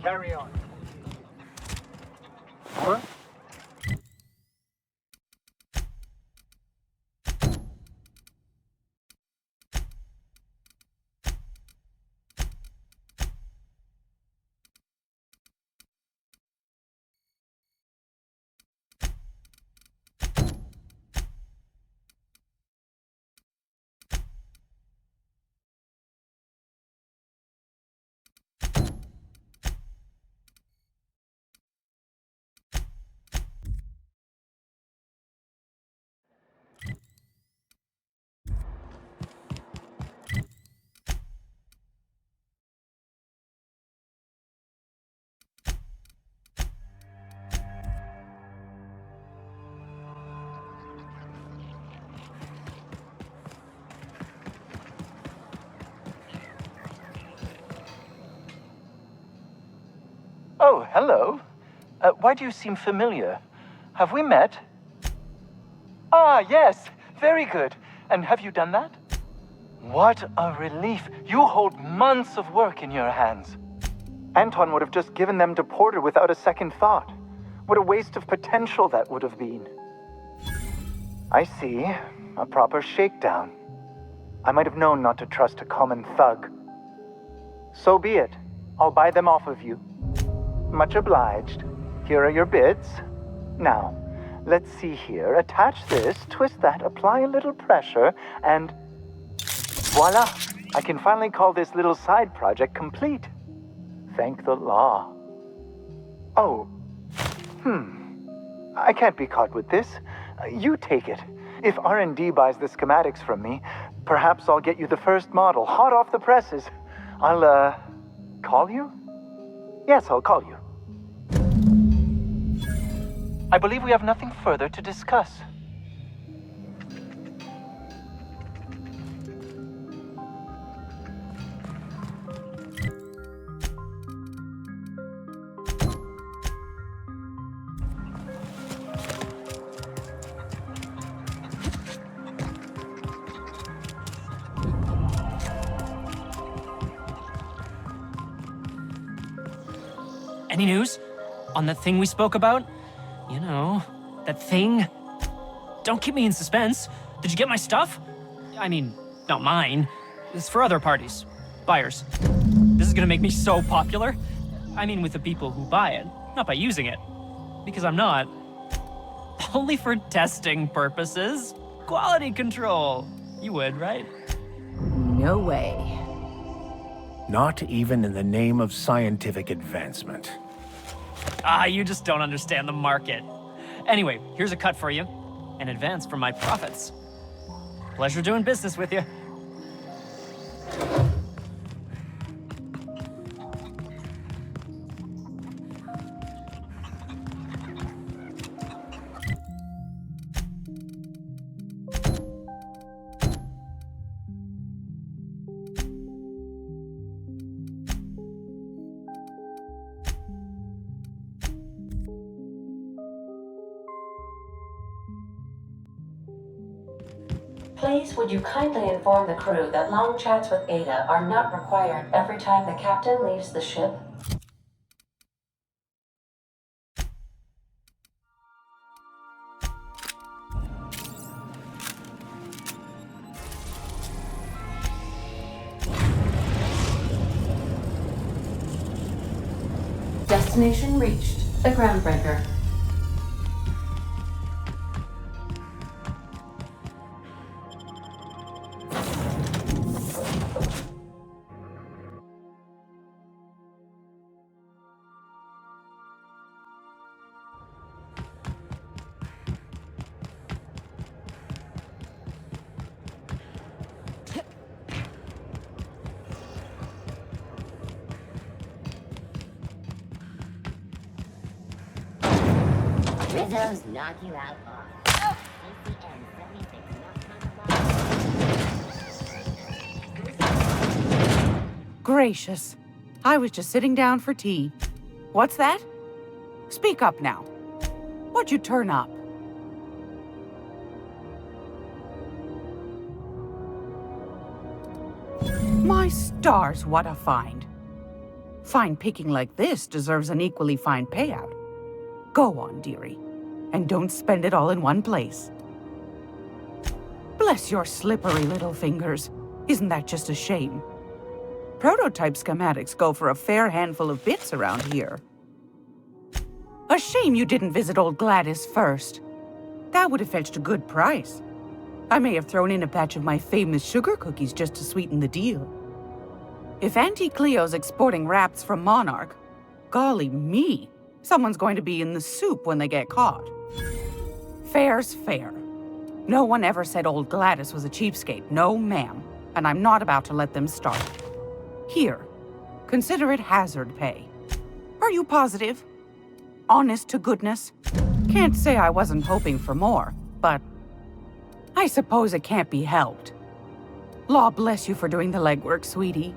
Carry on. Huh? Oh, hello. Why do you seem familiar? Have we met? Ah, yes. Very good. And have you done that? What a relief. You hold months of work in your hands. Anton would have just given them to Porter without a second thought. What a waste of potential that would have been. I see. A proper shakedown. I might have known not to trust a common thug. So be it. I'll buy them off of you. Much obliged. Here are your bids. Now, let's see here. Attach this, twist that, apply a little pressure, and voila! I can finally call this little side project complete. Thank the law. Oh, I can't be caught with this. You take it. If R&D buys the schematics from me, perhaps I'll get you the first model, hot off the presses. I'll, call you? Yes, I'll call you. I believe we have nothing further to discuss. Any news? On that thing we spoke about? You know, that thing? Don't keep me in suspense. Did you get my stuff? I mean, not mine. It's for other parties. Buyers. This is gonna make me so popular. I mean, with the people who buy it, not by using it. Because I'm not. Only for testing purposes. Quality control. You would, right? No way. Not even in the name of scientific advancement. Ah, you just don't understand the market. Anyway, here's a cut for you. An advance for my profits. Pleasure doing business with you. Please, would you kindly inform the crew that long chats with Ada are not required every time the captain leaves the ship? Destination reached. The groundbreaker. Rizzo's knock you out off. Gracious. I was just sitting down for tea. What's that? Speak up now. What'd you turn up? My stars, what a find. Fine picking like this deserves an equally fine payout. Go on, dearie, and don't spend it all in one place. Bless your slippery little fingers. Isn't that just a shame? Prototype schematics go for a fair handful of bits around here. A shame you didn't visit old Gladys first. That would have fetched a good price. I may have thrown in a batch of my famous sugar cookies just to sweeten the deal. If Auntie Cleo's exporting wraps from Monarch, golly me, someone's going to be in the soup when they get caught. Fair's fair. No one ever said old Gladys was a cheapskate, no ma'am, and I'm not about to let them start. Here, consider it hazard pay. Are you positive? Honest to goodness? Can't say I wasn't hoping for more, but I suppose it can't be helped. Law bless you for doing the legwork, sweetie.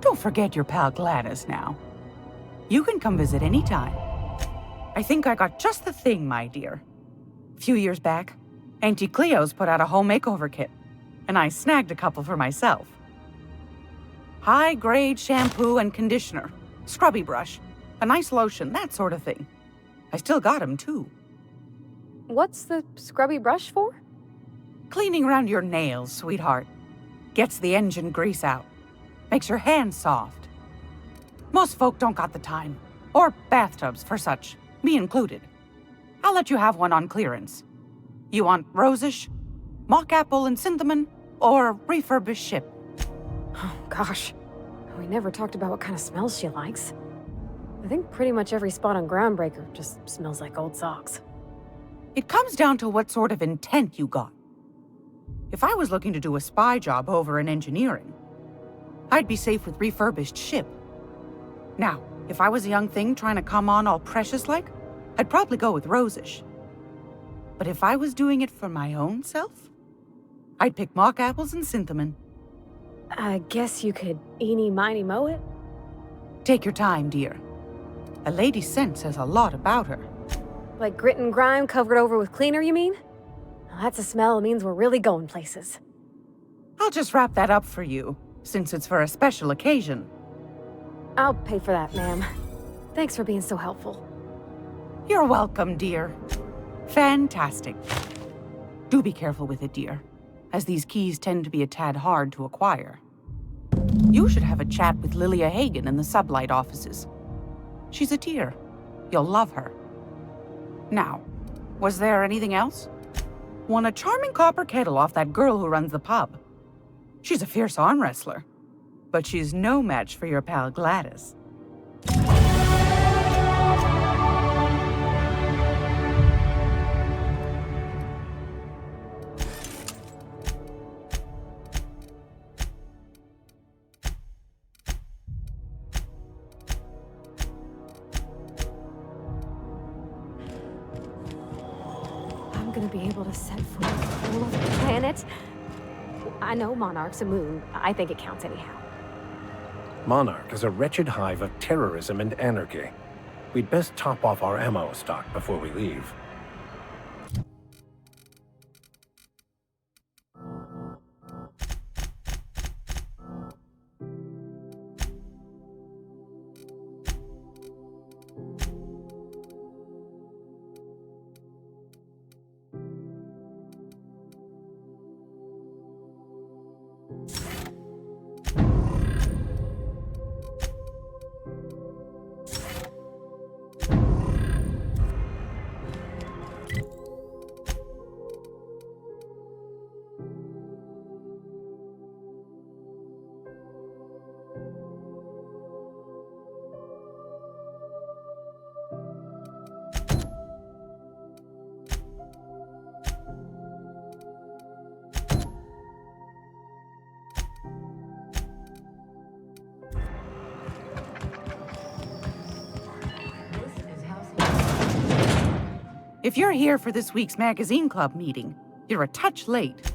Don't forget your pal Gladys now. You can come visit anytime. I think I got just the thing, my dear. A few years back, Auntie Cleo's put out a home makeover kit, and I snagged a couple for myself. High-grade shampoo and conditioner, scrubby brush, a nice lotion, that sort of thing. I still got 'em, too. What's the scrubby brush for? Cleaning around your nails, sweetheart. Gets the engine grease out. Makes your hands soft. Most folk don't got the time. Or bathtubs for such, me included. I'll let you have one on clearance. You want rosish, mock apple and cinnamon, or refurbished ship? Oh, gosh. We never talked about what kind of smells she likes. I think pretty much every spot on Groundbreaker just smells like old socks. It comes down to what sort of intent you got. If I was looking to do a spy job over in engineering, I'd be safe with refurbished ship. Now, if I was a young thing trying to come on all precious-like, I'd probably go with rosish. But if I was doing it for my own self, I'd pick mock apples and cinnamon. I guess you could eeny-miny-moe it? Take your time, dear. A lady's scent says a lot about her. Like grit and grime covered over with cleaner, you mean? Well, that's a smell that means we're really going places. I'll just wrap that up for you, since it's for a special occasion. I'll pay for that, ma'am. Thanks for being so helpful. You're welcome, dear. Fantastic. Do be careful with it, dear, as these keys tend to be a tad hard to acquire. You should have a chat with Lilia Hagen in the Sublight offices. She's a dear. You'll love her. Now, was there anything else? Won a charming copper kettle off that girl who runs the pub. She's a fierce arm wrestler, but she's no match for your pal Gladys. I'm gonna be able to set foot on the whole other planet. I know Monarch's a moon. I think it counts anyhow. Monarch is a wretched hive of terrorism and anarchy. We'd best top off our ammo stock before we leave. If you're here for this week's magazine club meeting, you're a touch late.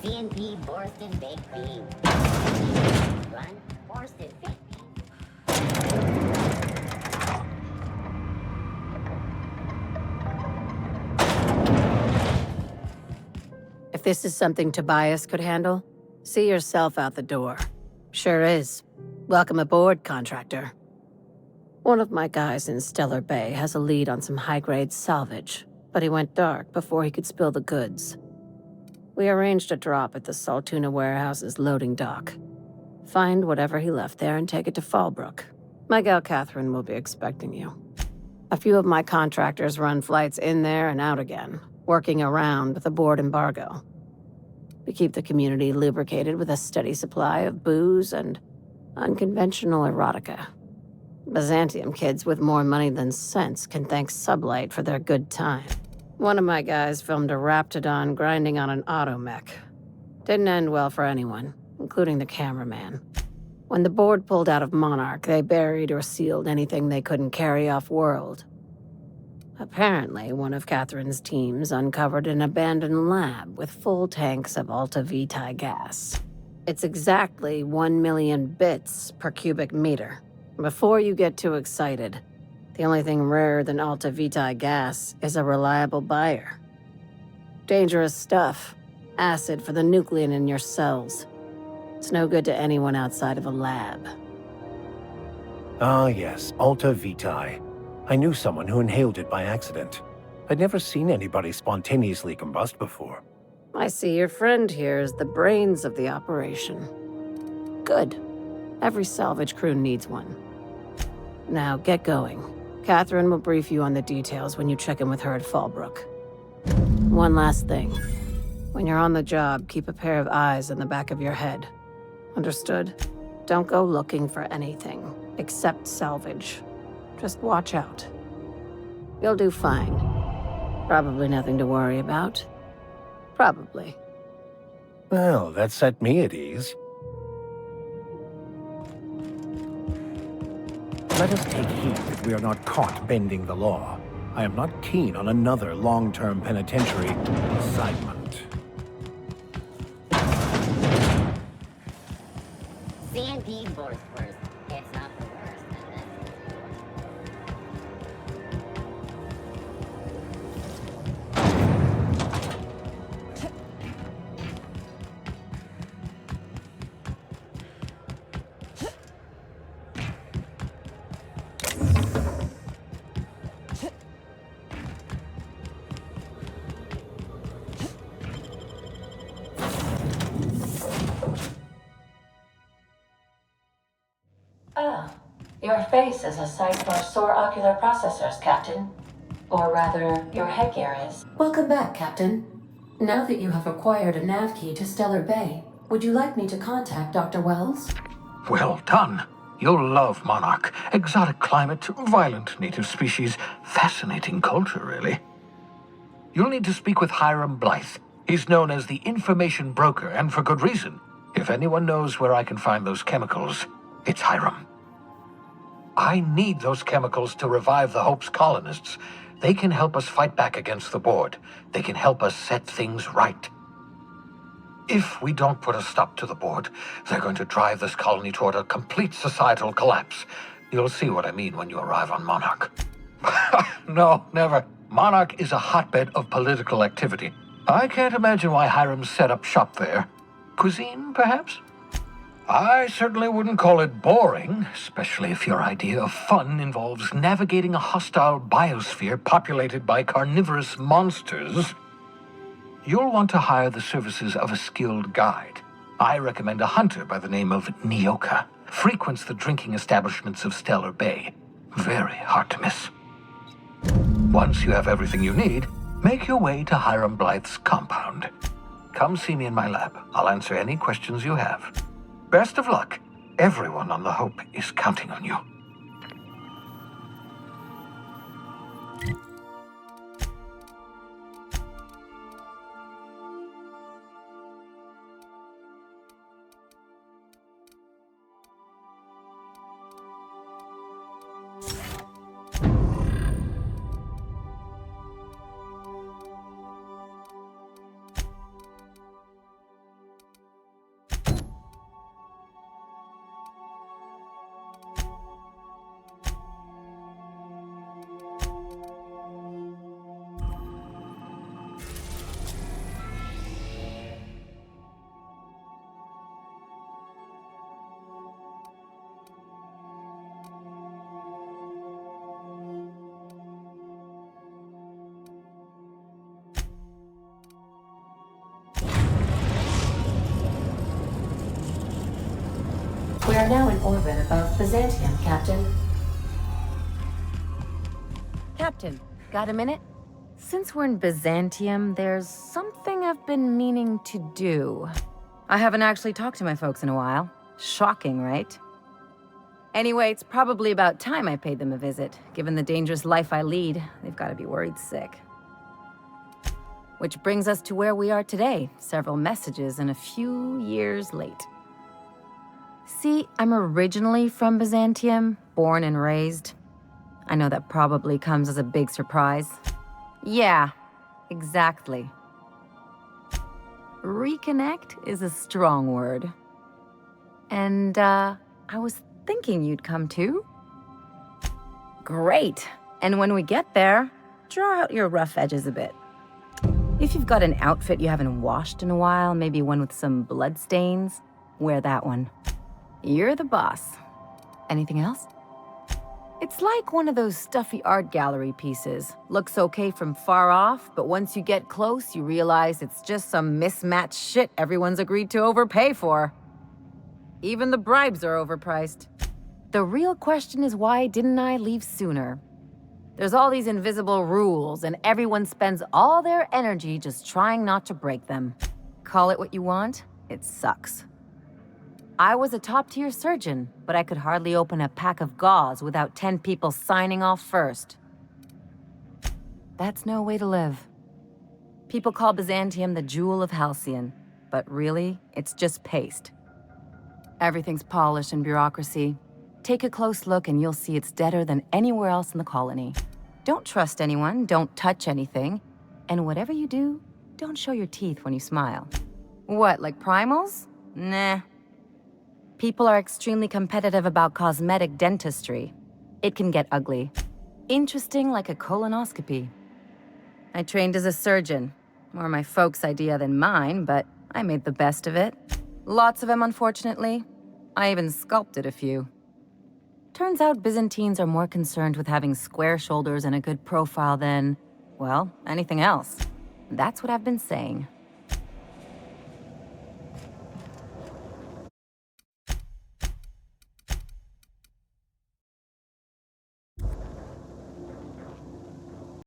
CNP Borsted Baked Beans. Run Borsted Baked Beans. If this is something Tobias could handle, see yourself out the door. Sure is. Welcome aboard, contractor. One of my guys in Stellar Bay has a lead on some high-grade salvage, but he went dark before he could spill the goods. We arranged a drop at the Saltuna warehouse's loading dock. Find whatever he left there and take it to Fallbrook. My gal Catherine will be expecting you. A few of my contractors run flights in there and out again, working around the board embargo. We keep the community lubricated with a steady supply of booze and unconventional erotica. Byzantium kids with more money than sense can thank Sublight for their good time. One of my guys filmed a Raptidon grinding on an automech. Didn't end well for anyone, including the cameraman. When the board pulled out of Monarch, they buried or sealed anything they couldn't carry off-world. Apparently, one of Catherine's teams uncovered an abandoned lab with full tanks of Alta Vitae gas. It's exactly 1 million bits per cubic meter. Before you get too excited, the only thing rarer than Alta Vitae gas is a reliable buyer. Dangerous stuff. Acid for the nuclein in your cells. It's no good to anyone outside of a lab. Ah, yes, Alta Vitae. I knew someone who inhaled it by accident. I'd never seen anybody spontaneously combust before. I see your friend here is the brains of the operation. Good. Every salvage crew needs one. Now, get going. Catherine will brief you on the details when you check in with her at Fallbrook. One last thing. When you're on the job, keep a pair of eyes in the back of your head. Understood? Don't go looking for anything, except salvage. Just watch out. You'll do fine. Probably nothing to worry about. Probably. Well, that set me at ease. Let us take heed that we are not caught bending the law. I am not keen on another long-term penitentiary assignment. C&D worst. It's not the worst. Ah, your face is a sight for sore ocular processors, Captain. Or rather, your headgear is. Welcome back, Captain. Now that you have acquired a nav key to Stellar Bay, would you like me to contact Dr. Wells? Well done. You'll love Monarch. Exotic climate, violent native species, fascinating culture, really. You'll need to speak with Hiram Blythe. He's known as the information broker, and for good reason. If anyone knows where I can find those chemicals, it's Hiram. I need those chemicals to revive the Hope's colonists. They can help us fight back against the board. They can help us set things right. If we don't put a stop to the board, they're going to drive this colony toward a complete societal collapse. You'll see what I mean when you arrive on Monarch. No, never. Monarch is a hotbed of political activity. I can't imagine why Hiram set up shop there. Cuisine, perhaps? I certainly wouldn't call it boring, especially if your idea of fun involves navigating a hostile biosphere populated by carnivorous monsters. You'll want to hire the services of a skilled guide. I recommend a hunter by the name of Nyoka. Frequents the drinking establishments of Stellar Bay. Very hard to miss. Once you have everything you need, make your way to Hiram Blythe's compound. Come see me in my lab. I'll answer any questions you have. Best of luck. Everyone on the Hope is counting on you. We are now in orbit above Byzantium, Captain. Captain, got a minute? Since we're in Byzantium, there's something I've been meaning to do. I haven't actually talked to my folks in a while. Shocking, right? Anyway, it's probably about time I paid them a visit. Given the dangerous life I lead, they've got to be worried sick. Which brings us to where we are today, several messages and a few years late. See, I'm originally from Byzantium, born and raised. I know that probably comes as a big surprise. Yeah, exactly. Reconnect is a strong word. And, I was thinking you'd come too. Great. And when we get there, draw out your rough edges a bit. If you've got an outfit you haven't washed in a while, maybe one with some blood stains, wear that one. You're the boss. Anything else? It's like one of those stuffy art gallery pieces. Looks okay from far off, but once you get close, you realize it's just some mismatched shit everyone's agreed to overpay for. Even the bribes are overpriced. The real question is, why didn't I leave sooner? There's all these invisible rules, and everyone spends all their energy just trying not to break them. Call it what you want, it sucks. I was a top-tier surgeon, but I could hardly open a pack of gauze without 10 people signing off first. That's no way to live. People call Byzantium the jewel of Halcyon, but really, it's just paste. Everything's polished and bureaucracy. Take a close look and you'll see it's deader than anywhere else in the colony. Don't trust anyone, don't touch anything, and whatever you do, don't show your teeth when you smile. What, like primals? Nah. People are extremely competitive about cosmetic dentistry. It can get ugly. Interesting like a colonoscopy. I trained as a surgeon. More my folks' idea than mine, but I made the best of it. Lots of them, unfortunately. I even sculpted a few. Turns out Byzantines are more concerned with having square shoulders and a good profile than, well, anything else. That's what I've been saying.